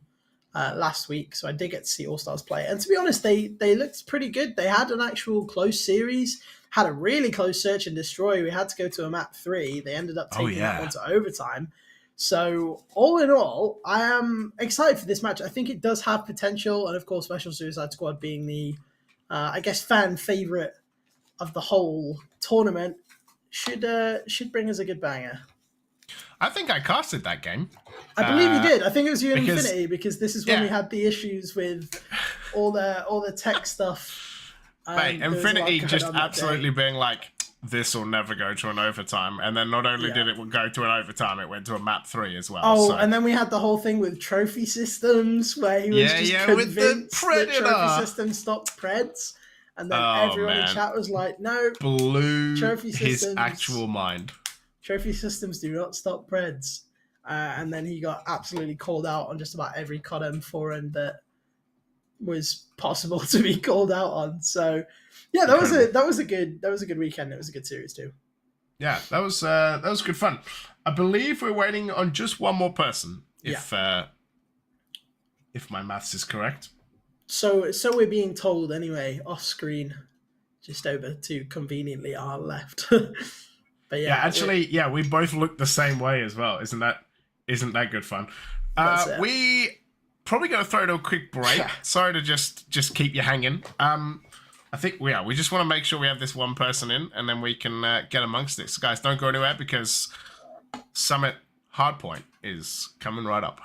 last week, so I did get to see All Stars play. And to be honest, they looked pretty good. They had an actual close series, had a really close search and destroy. We had to go to a map 3. They ended up taking that one to overtime. So, all in all, I am excited for this match. I think it does have potential. And, of course, Special Suicide Squad being the, fan favorite of the whole tournament should bring us a good banger. I think I casted that game. I believe you did. I think it was you in Infinity because this is when we had the issues with all the tech stuff. Mate, Infinity just absolutely being like, this will never go to an overtime. And then not only did it go to an overtime, it went to a map 3 as well. Oh, and then we had the whole thing with trophy systems where he was just convinced that trophy systems stopped Preds. And then everyone in chat was like, no, blew trophy systems, his actual mind. Trophy systems do not stop Preds. And then he got absolutely called out on just about every CODM forum that was possible to be called out on. So yeah, that was a good weekend. It was a good series too. Yeah, that was good fun. I believe we're waiting on just one more person. If my maths is correct. So we're being told anyway, off screen, just over to conveniently our left. But Yeah, actually, yeah, we both look the same way as well. Isn't that good fun? We probably gonna throw to a quick break. Sorry to just keep you hanging. I think we just want to make sure we have this one person in, and then we can get amongst this. So guys, don't go anywhere because Summit Hardpoint is coming right up.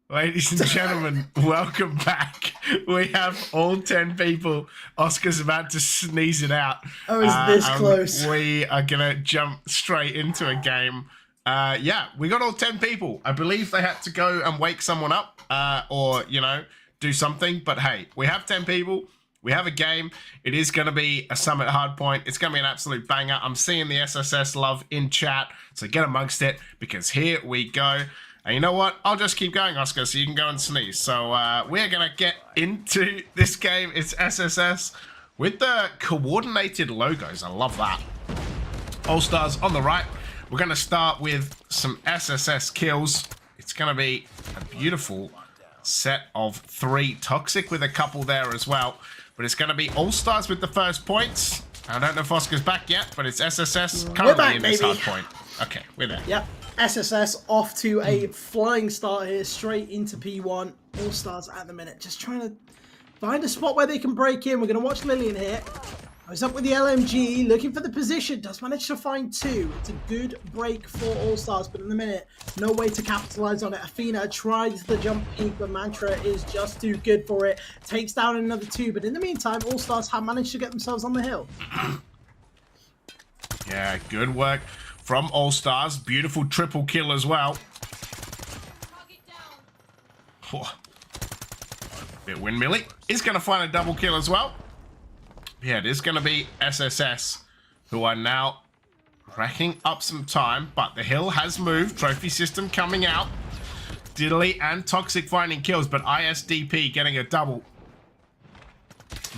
Ladies and gentlemen, welcome back. We have all 10 people. Oscar's about to sneeze it out. I was this close. We are going to jump straight into a game. Yeah, we got all 10 people. I believe they had to go and wake someone up or, you know, do something. But hey, we have 10 people. We have a game. It is going to be a Summit Hardpoint. It's going to be an absolute banger. I'm seeing the SSS love in chat, so get amongst it because here we go. And you know what? I'll just keep going, Oscar, so you can go and sneeze. So we're going to get into this game. It's SSS with the coordinated logos. I love that. All-Stars on the right. We're going to start with some SSS kills. It's going to be a beautiful set of 3. Toxic with a couple there as well. But it's going to be All-Stars with the first points. I don't know if Oscar's back yet, but it's SSS currently back, in this baby. hard point. Okay, we're there. Yep. SSS off to a flying start here, straight into P1. All Stars at the minute, just trying to find a spot where they can break in. We're going to watch Lillian here. Goes up with the LMG, looking for the position. Does manage to find 2. It's a good break for All Stars, but in the minute, no way to capitalize on it. Athena tries the jump peak, but Mantra is just too good for it. Takes down another 2, but in the meantime, All Stars have managed to get themselves on the hill. Yeah, good work from All Stars. Beautiful triple kill as well. Oh. Bit windmilly. Is going to find a double kill as well. Yeah, it is going to be SSS, who are now racking up some time, but the hill has moved. Trophy system coming out. Diddly and Toxic finding kills, but ISDP getting a double.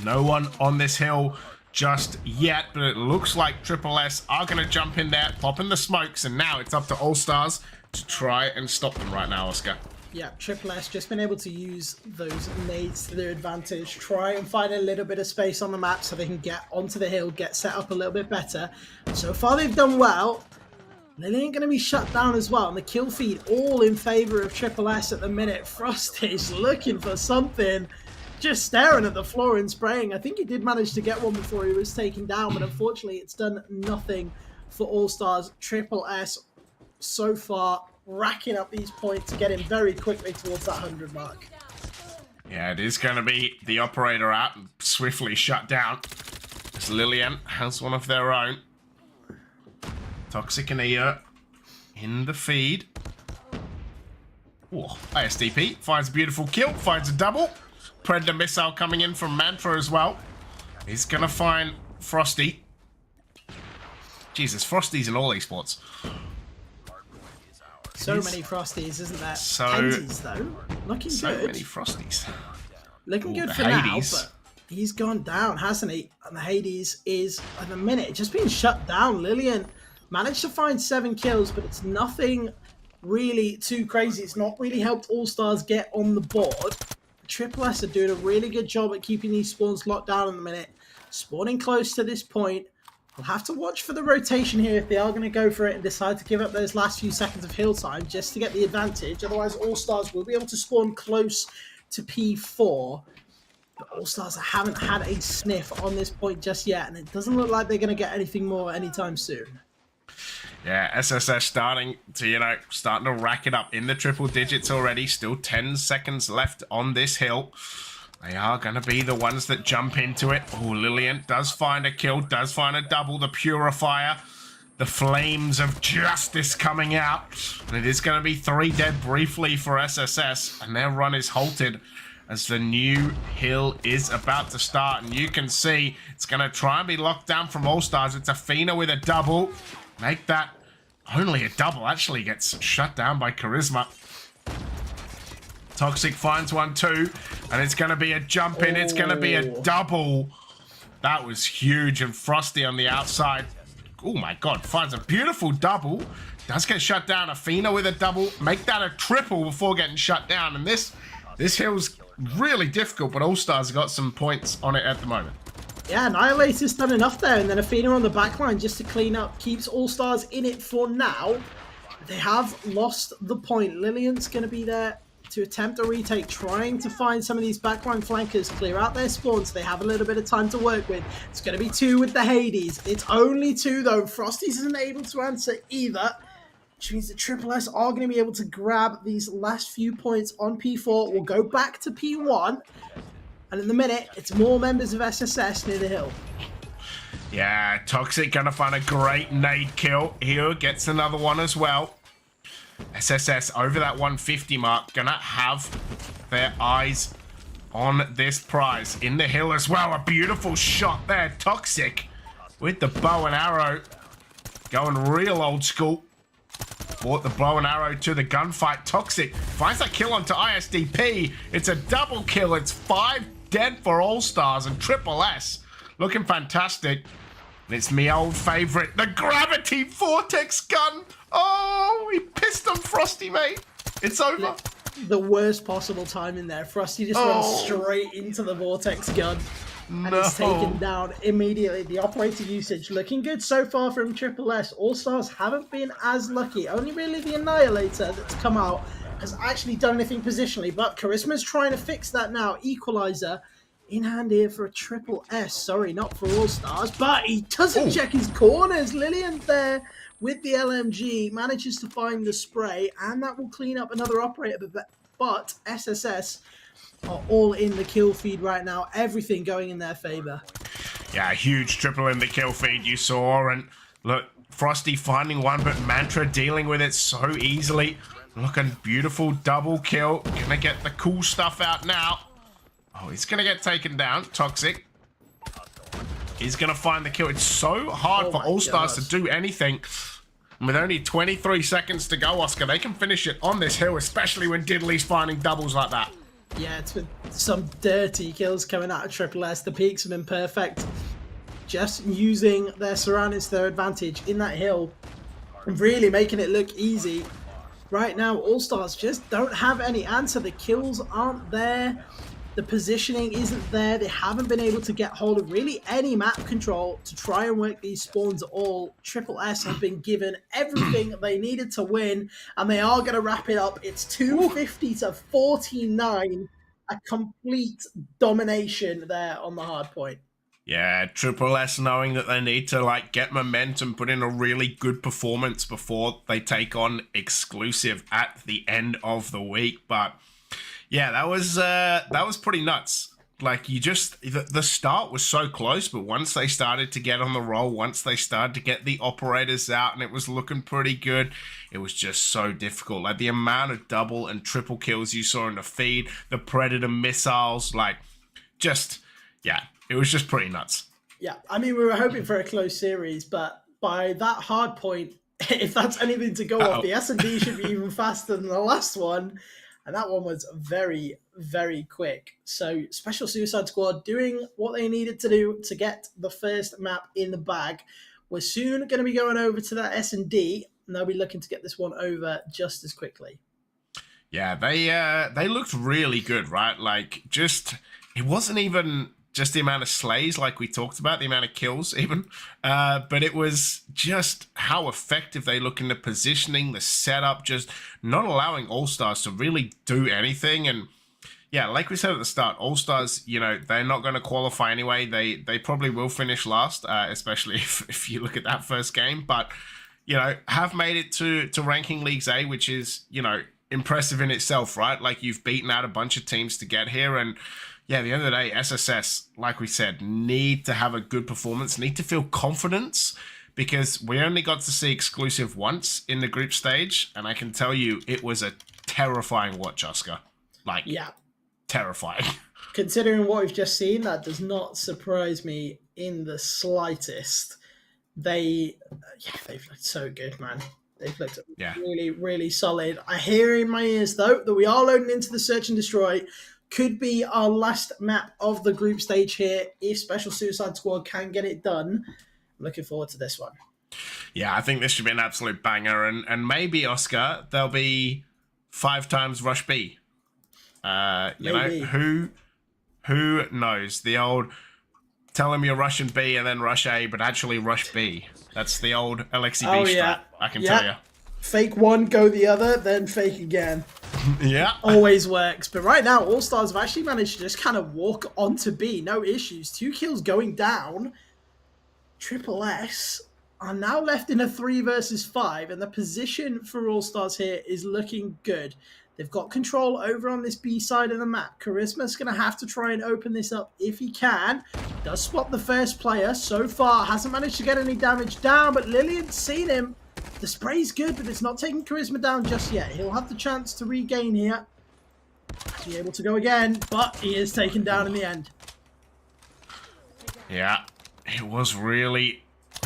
No one on this hill just yet, but it looks like Triple S are going to jump in there, pop in the smokes, and now it's up to All Stars to try and stop them right now, Oscar. Yeah, Triple S just been able to use those nades to their advantage, try and find a little bit of space on the map so they can get onto the hill, get set up a little bit better. So far they've done well. Lily ain't going to be shut down as well, and the kill feed all in favour of Triple S at the minute. Frosty's looking for something, just staring at the floor and spraying. I think he did manage to get one before he was taken down, but unfortunately it's done nothing for All Stars. Triple S so far racking up these points, getting very quickly towards that 100 mark. Yeah, it is going to be the operator out and swiftly shut down, as Lillian has one of their own. Toxic and Ea in the feed. Oh, ISDP finds a beautiful kill, finds a double. Predator missile coming in from Mantra as well. He's going to find Frosty. Jesus, Frosty's in all esports. So many Frosties, isn't there? So, Pensies, though. Looking so good. many Frosties. Looking Ooh, good the for Hades. now, but he's gone down, hasn't he? And the Hades is, at the minute, just being shut down. Lillian managed to find 7 kills, but it's nothing really too crazy. It's not really helped All Stars get on the board. Triple S are doing a really good job at keeping these spawns locked down in the minute. Spawning close to this point. We'll have to watch for the rotation here if they are going to go for it and decide to give up those last few seconds of hill time just to get the advantage. Otherwise, All Stars will be able to spawn close to P4. But All Stars haven't had a sniff on this point just yet, and it doesn't look like they're going to get anything more anytime soon. Yeah, SSS starting to rack it up in the triple digits already. Still 10 seconds left on this hill. They are going to be the ones that jump into it. Oh, Lillian does find a kill, does find a double. The Purifier, the Flames of Justice coming out. And it is going to be 3 dead briefly for SSS. And their run is halted as the new hill is about to start. And you can see it's going to try and be locked down from All Stars. It's Athena with a double. Make that only a double. Actually gets shut down by Charisma. Toxic finds one too, and it's going to be a jump in. It's going to be a double. That was huge. And Frosty on the outside. Oh my God, finds a beautiful double. Does get shut down. Athena with a double. Make that a triple before getting shut down. And this hill's really difficult, but All Stars got some points on it at the moment. Yeah, Annihilator's done enough there, and then Athena on the backline just to clean up, keeps All Stars in it for now. They have lost the point. Lillian's going to be there to attempt a retake, trying to find some of these backline flankers, clear out their spawns. They have a little bit of time to work with. It's going to be 2 with the Hades. It's only 2 though. Frosties isn't able to answer either, which means the Triple S are going to be able to grab these last few points on P4. We'll go back to P1. And in the minute, it's more members of SSS near the hill. Yeah, Toxic gonna find a great nade kill. Here gets another one as well. SSS over that 150 mark, gonna have their eyes on this prize. In the hill as well, a beautiful shot there. Toxic with the bow and arrow. Going real old school. Brought the bow and arrow to the gunfight. Toxic finds that kill onto ISDP. It's a double kill. It's 5 dead for All Stars, and Triple S looking fantastic. And it's me old favorite, the Gravity Vortex gun. Oh, he pissed on Frosty, mate. It's over. The worst possible time in there. Frosty just went straight into the Vortex gun. And it's taken down immediately. The operator usage looking good so far from Triple S. All Stars haven't been as lucky. Only really the Annihilator that's come out has actually done anything positionally. But Charisma's trying to fix that now. Equalizer in hand here for a Triple S. Sorry, not for All Stars. But he doesn't check his corners. Lillian there with the LMG manages to find the spray. And that will clean up another operator. But SSS are all in the kill feed right now. Everything going in their favor. Yeah, huge triple in the kill feed you saw. And look, Frosty finding one, but Mantra dealing with it so easily. Looking beautiful double kill. Gonna get the cool stuff out now. Oh, he's gonna get taken down. Toxic. He's gonna find the kill. It's so hard for All Stars to do anything. And with only 23 seconds to go, Oscar, they can finish it on this hill, especially when Diddley's finding doubles like that. Yeah, it's been some dirty kills coming out of Triple S. The peaks have been perfect. Just using their surroundings to their advantage in that hill. Really making it look easy. Right now, All-Stars just don't have any answer. The kills aren't there. The positioning isn't there. They haven't been able to get hold of really any map control to try and work these spawns at all. Triple S have been given everything they needed to win, and they are going to wrap it up. It's 250 to 49. A complete domination there on the hard point. Yeah, Triple S knowing that they need to like get momentum, put in a really good performance before they take on Exclusive at the end of the week. But yeah, that was pretty nuts. Like the start was so close, but once they started to get on the roll, once they started to get the operators out and it was looking pretty good, it was just so difficult. Like the amount of double and triple kills you saw in the feed, the Predator missiles, like just, yeah. It was just pretty nuts. Yeah, I mean, we were hoping for a close series, but by that hard point, if that's anything to go off, the S&D should be even faster than the last one. And that one was very, very quick. So Special Suicide Squad doing what they needed to do to get the first map in the bag. We're soon going to be going over to that S&D, and they'll be looking to get this one over just as quickly. Yeah, they looked really good, right? Like, it wasn't even just the amount of slays like we talked about, the amount of kills even, but it was just how effective they look in the positioning, the setup, just not allowing All-Stars to really do anything. And yeah, like we said at the start, All-Stars, you know, they're not going to qualify anyway. They probably will finish last, especially if you look at that first game, but, you know, have made it to Ranking Leagues A, which is, you know, impressive in itself, right? Like you've beaten out a bunch of teams to get here, and yeah, at the end of the day, SSS, like we said, need to have a good performance, need to feel confidence, because we only got to see Exclusive once in the group stage, and I can tell you it was a terrifying watch, Oscar. Like, yeah, terrifying. Considering what we've just seen, that does not surprise me in the slightest. They've looked so good, man. They've looked really, really solid. I hear in my ears, though, that we are loading into the Search and Destroy. Could be our last map of the group stage here if Special Suicide Squad can get it done. I'm looking forward to this one. Yeah, I think this should be an absolute banger. And maybe, Oscar, there'll be 5 times Rush B. You know, who knows? The old tell them you're rushing B and then rush A, but actually rush B. That's the old LXCB strat, I can tell you. Fake one, go the other, then fake again. Yeah. Always works. But right now, All-Stars have actually managed to just kind of walk onto B. No issues. 2 kills going down. Triple S are now left in a 3 versus 5. And the position for All-Stars here is looking good. They've got control over on this B side of the map. Charisma's going to have to try and open this up if he can. Does spot the first player. So far, hasn't managed to get any damage down. But Lillian's seen him. The spray's good, but it's not taking Charisma down just yet. He'll have the chance to regain here. Be able to go again, but he is taken down in the end. Yeah, it was really,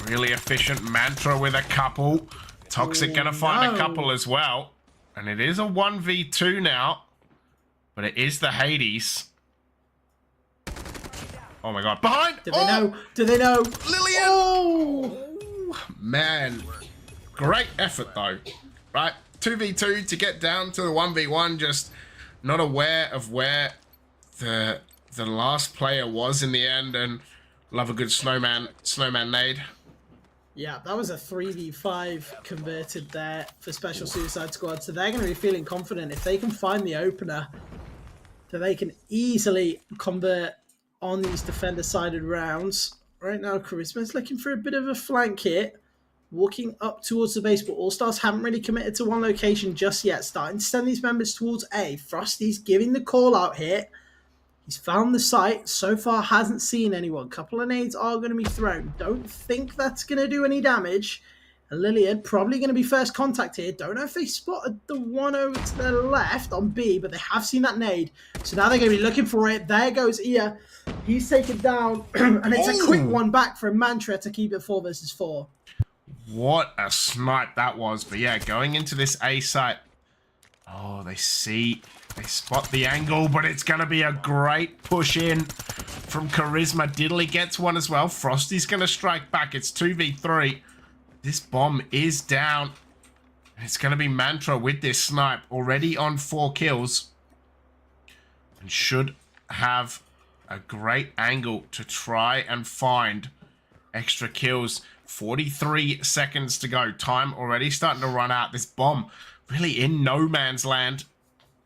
really efficient. Mantra with a couple. Toxic gonna find a couple as well. And it is a 1v2 now. But it is the Hades. Oh my god. Behind! Do they know? Do they know? Lillian! Oh! Man. Great effort though. Right? 2v2 to get down to the 1v1. Just not aware of where the last player was in the end. And love a good snowman nade. Yeah, that was a 3v5 converted there for Special Suicide Squad. So they're going to be feeling confident if they can find the opener, that they can easily convert on these defender-sided rounds. Right now, Charisma's looking for a bit of a flank hit, walking up towards the base, but All-Stars haven't really committed to one location just yet. Starting to send these members towards A. Frosty's giving the call out here. He's found the site. So far, hasn't seen anyone. Couple of nades are going to be thrown. Don't think that's going to do any damage. And Lillian probably going to be first contact here. Don't know if they spotted the one over to the left on B, but they have seen that nade. So now they're going to be looking for it. There goes Ia. He's taken down. And it's a quick one back from Mantra to keep it 4 versus 4. What a snipe that was. But yeah, going into this A site, Oh, they spot the angle, but it's going to be a great push in from Charisma. Diddley gets one as well. Frosty's going to strike back. It's 2v3. This bomb is down. It's going to be Mantra with this snipe, already on 4 kills. And should have a great angle to try and find extra kills. 43 seconds to go. Time already starting to run out. This bomb really in no man's land.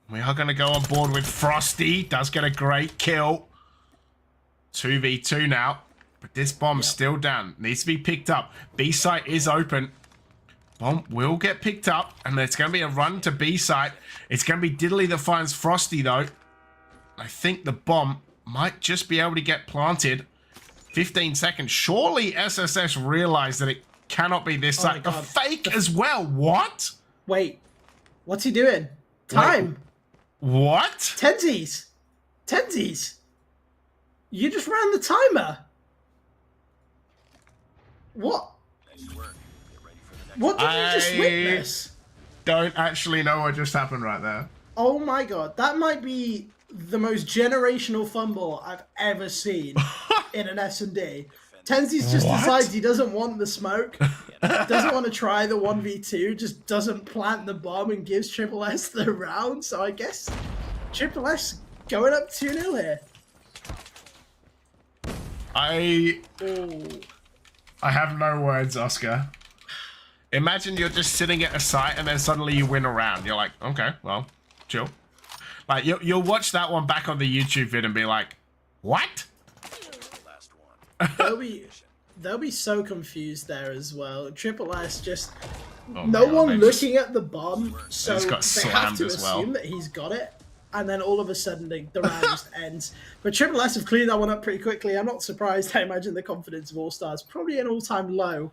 We are going to go on board with Frosty. Does get a great kill. 2v2 now. But this bomb's still down. Needs to be picked up. B site is open. Bomb will get picked up. And it's going to be a run to B site. It's going to be Diddley that finds Frosty though. I think the bomb might just be able to get planted. 15 seconds. Surely SSS realized that it cannot be this side. A fake as well. What? Wait. What's he doing? Time. Wait, what? Tensies. Tensies. You just ran the timer. What? What did you just witness? Don't actually know what just happened right there. Oh my god. That might be the most generational fumble I've ever seen in an S&D. Tensies just decides he doesn't want the smoke, doesn't want to try the 1v2, just doesn't plant the bomb and gives Triple S the round. So I guess Triple S going up 2-0 here. I have no words, Oscar. Imagine you're just sitting at a site and then suddenly you win a round. You're like, okay, well, chill. Like, you'll watch that one back on the YouTube vid and be like, what? They'll be so confused there as well. Triple S just no man, one looking at the bomb, so got they have to slammed as well. assume that he's got it, and then all of a sudden the round just ends. But Triple S have cleaned that one up pretty quickly. I'm not surprised. I imagine the confidence of All Stars probably an all-time low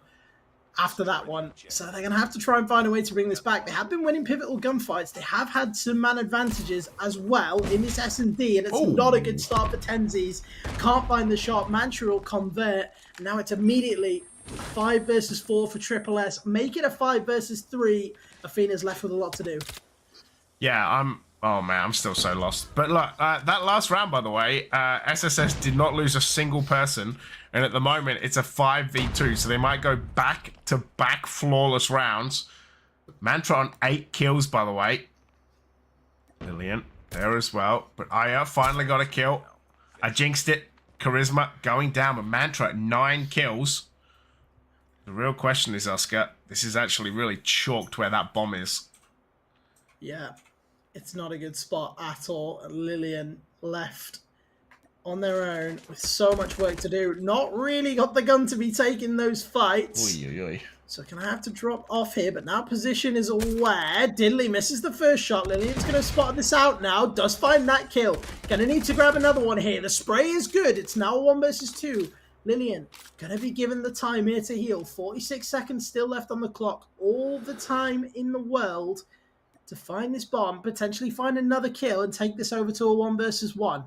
after that one, so they're going to have to try and find a way to bring this back. They have been winning pivotal gunfights. They have had some man advantages as well in this S&D, and it's not a good start for Tensies. Can't find the shot. Mantra will convert, and now it's immediately 5 versus 4 for Triple S. Make it a 5 versus 3. Athena's left with a lot to do. Yeah, oh man, I'm still so lost. But look, that last round, by the way, SSS did not lose a single person. And at the moment, it's a 5v2. So they might go back-to-back flawless rounds. Mantra on 8 kills, by the way. Lillian there as well. But Aya finally got a kill. I jinxed it. Charisma going down. But Mantra at 9 kills. The real question is, Oscar, this is actually really chalked where that bomb is. Yeah. It's not a good spot at all. Lillian left on their own with so much work to do. Not really got the gun to be taking those fights. Oy, oy, oy. So can I have to drop off here? But now position is aware. Diddley misses the first shot. Lillian's going to spot this out now. Does find that kill. Going to need to grab another one here. The spray is good. It's now a 1 versus 2. Lillian going to be given the time here to heal. 46 seconds still left on the clock. All the time in the world to find this bomb, potentially find another kill and take this over to a 1 versus 1.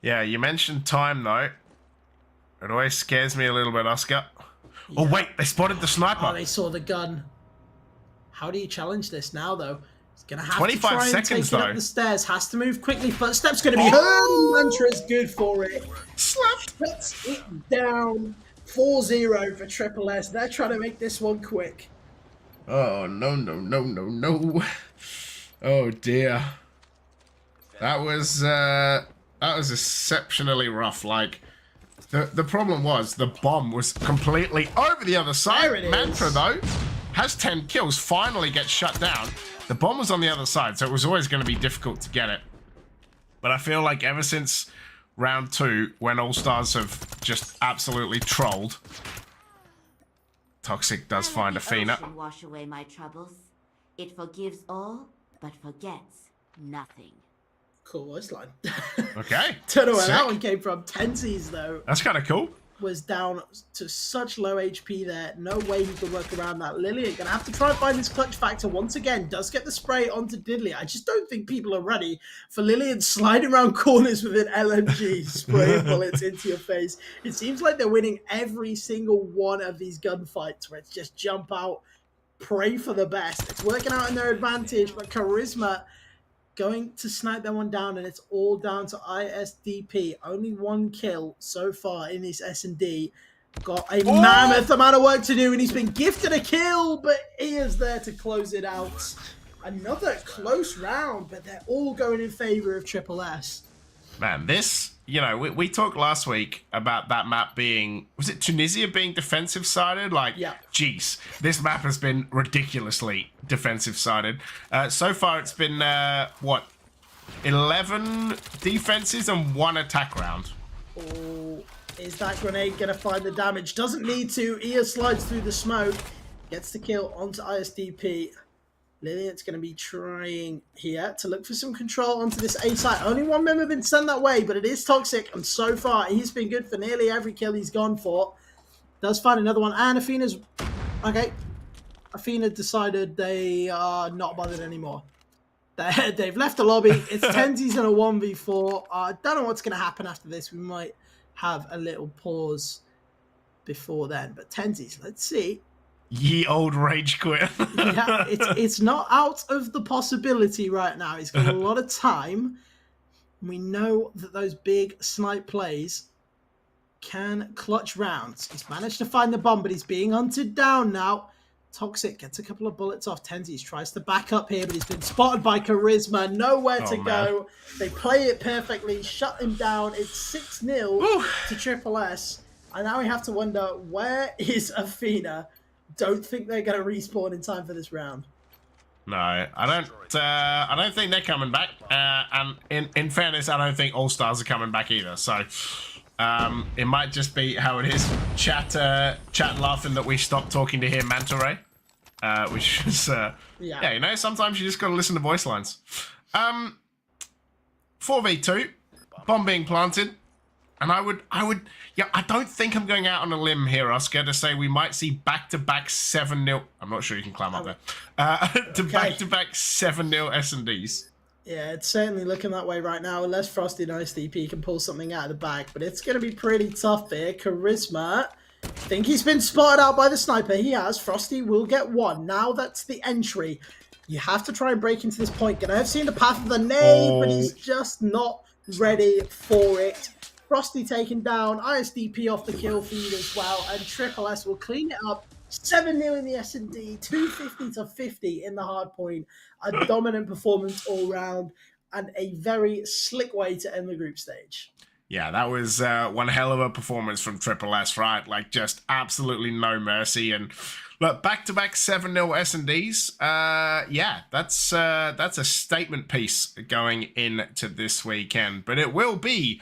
Yeah, you mentioned time though. It always scares me a little bit, Oscar. Yeah. Oh wait, they spotted the sniper. Oh, they saw the gun. How do you challenge this now though? He's gonna have 25 to try and seconds, take it up the stairs. Has to move quickly. Footsteps gonna be heard. Mantra's good for it. Slapped. Puts it down. 4-0 for Triple S. They're trying to make this one quick. Oh, no. Oh, dear. That was exceptionally rough. Like, the problem was the bomb was completely over the other side. There it is. Mantra, though, has 10 kills, finally gets shut down. The bomb was on the other side, so it was always going to be difficult to get it. But I feel like ever since round 2, when All Stars have just absolutely trolled, Toxic does find Athena. Wash away my troubles. It forgives all, but forgets nothing. Cool voiceline. Okay. Don't know where Sick. that one came from. Tensies, though, That's kind of cool. was down to such low HP there. No way he could work around that. Lillian gonna have to try and find this clutch factor once again. Does get the spray onto Diddley. I just don't think people are ready for Lillian sliding around corners with an LMG, spraying bullets into your face. It seems like they're winning every single one of these gunfights where it's just jump out, pray for the best. It's working out in their advantage, but Charisma going to snipe that one down, and it's all down to ISDP. Only 1 kill so far in this S&D. Got a mammoth amount of work to do, and he's been gifted a kill, but he is there to close it out. Another close round, but they're all going in favor of Triple S. Man, this, you know, we talked last week about that map being, was it Tunisia being defensive sided? Like, yeah. Geez, this map has been ridiculously defensive sided. So far, it's been, 11 defenses and 1 attack round. Oh, is that grenade going to find the damage? Doesn't need to. Ia slides through the smoke, gets the kill onto ISDP. Lillian's going to be trying here to look for some control onto this A site. Only 1 member been sent that way, but it is Toxic, and so far he's been good for nearly every kill he's gone for. Does find another one, and Athena's... Okay. Athena decided they are not bothered anymore. They've left the lobby. It's Tenzies in a 1v4. I don't know what's going to happen after this. We might have a little pause before then, but Tenzies, let's see. Ye old rage quit. Yeah, it's not out of the possibility right now. He's got a lot of time. We know that those big snipe plays can clutch rounds. He's managed to find the bomb, but he's being hunted down now. Toxic gets a couple of bullets off. Tenzies tries to back up here, but he's been spotted by Charisma. Nowhere to go. They play it perfectly, shut him down. It's 6-0 to Triple S. And now we have to wonder, where is Athena? Don't think they're going to respawn in time for this round. No, I don't think they're coming back. And in fairness, I don't think All Stars are coming back either. So it might just be how it is. Chat laughing that we stopped talking to hear Manta Ray, which is yeah, you know, sometimes you just got to listen to voice lines. 4v2, bomb being planted. And I would, yeah, I don't think I'm going out on a limb here, Oscar, to say we might see back-to-back 7-0. I'm not sure you can climb up there. Back-to-back 7-0 S&Ds. Yeah, it's certainly looking that way right now. Unless Frosty and ISDP can pull something out of the bag. But it's going to be pretty tough here. Charisma, I think he's been spotted out by the sniper. He has. Frosty will get 1. Now that's the entry. You have to try and break into this point. Gonna have seen the path of the nade, but he's just not ready for it. Frosty taken down, ISDP off the kill feed as well, and Triple S will clean it up. 7-0 in the S&D, 250 to 50 in the hard point. A dominant performance all round, and a very slick way to end the group stage. Yeah, that was one hell of a performance from Triple S, right? Like, just absolutely no mercy. And look, back-to-back 7-0 S&Ds. Yeah, that's a statement piece going into this weekend. But it will be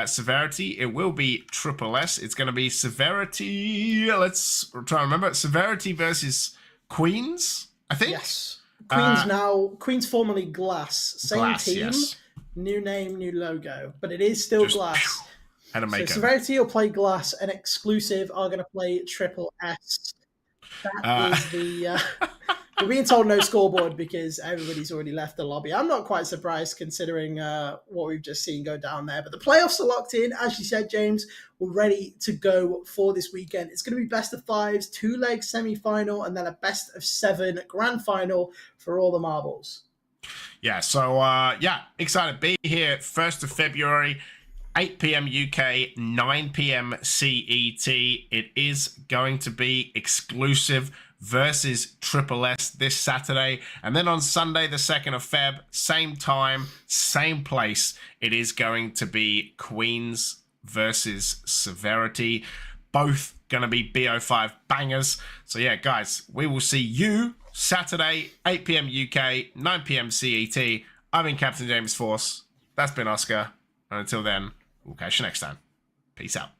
Severity. It will be Triple S. It's going to be Severity. Let's try and remember. Severity versus Queens, I think. Yes. Queens formerly Glass. Same team. Yes. New name, new logo. But it is still just Glass. How to make so Severity will play Glass, and Exclusive are going to play Triple S. That is the... We're being told no scoreboard because everybody's already left the lobby. I'm not quite surprised considering what we've just seen go down there. But the playoffs are locked in. As you said, James, we're ready to go for this weekend. It's going to be best of 5s, 2-leg semi-final, and then a best of 7 grand final for all the marbles. Yeah, so, yeah, excited to be here. 1st of February, 8 p.m. UK, 9 p.m. CET. It is going to be Exclusive versus Triple S this Saturday. And then on Sunday, the 2nd of Feb, same time, same place, it is going to be Queens versus Severity. Both going to be BO5 bangers. So yeah, guys, we will see you Saturday, 8 p.m. UK, 9 p.m. CET. I've been Captain James Force. That's been Oscar. And until then, we'll catch you next time. Peace out.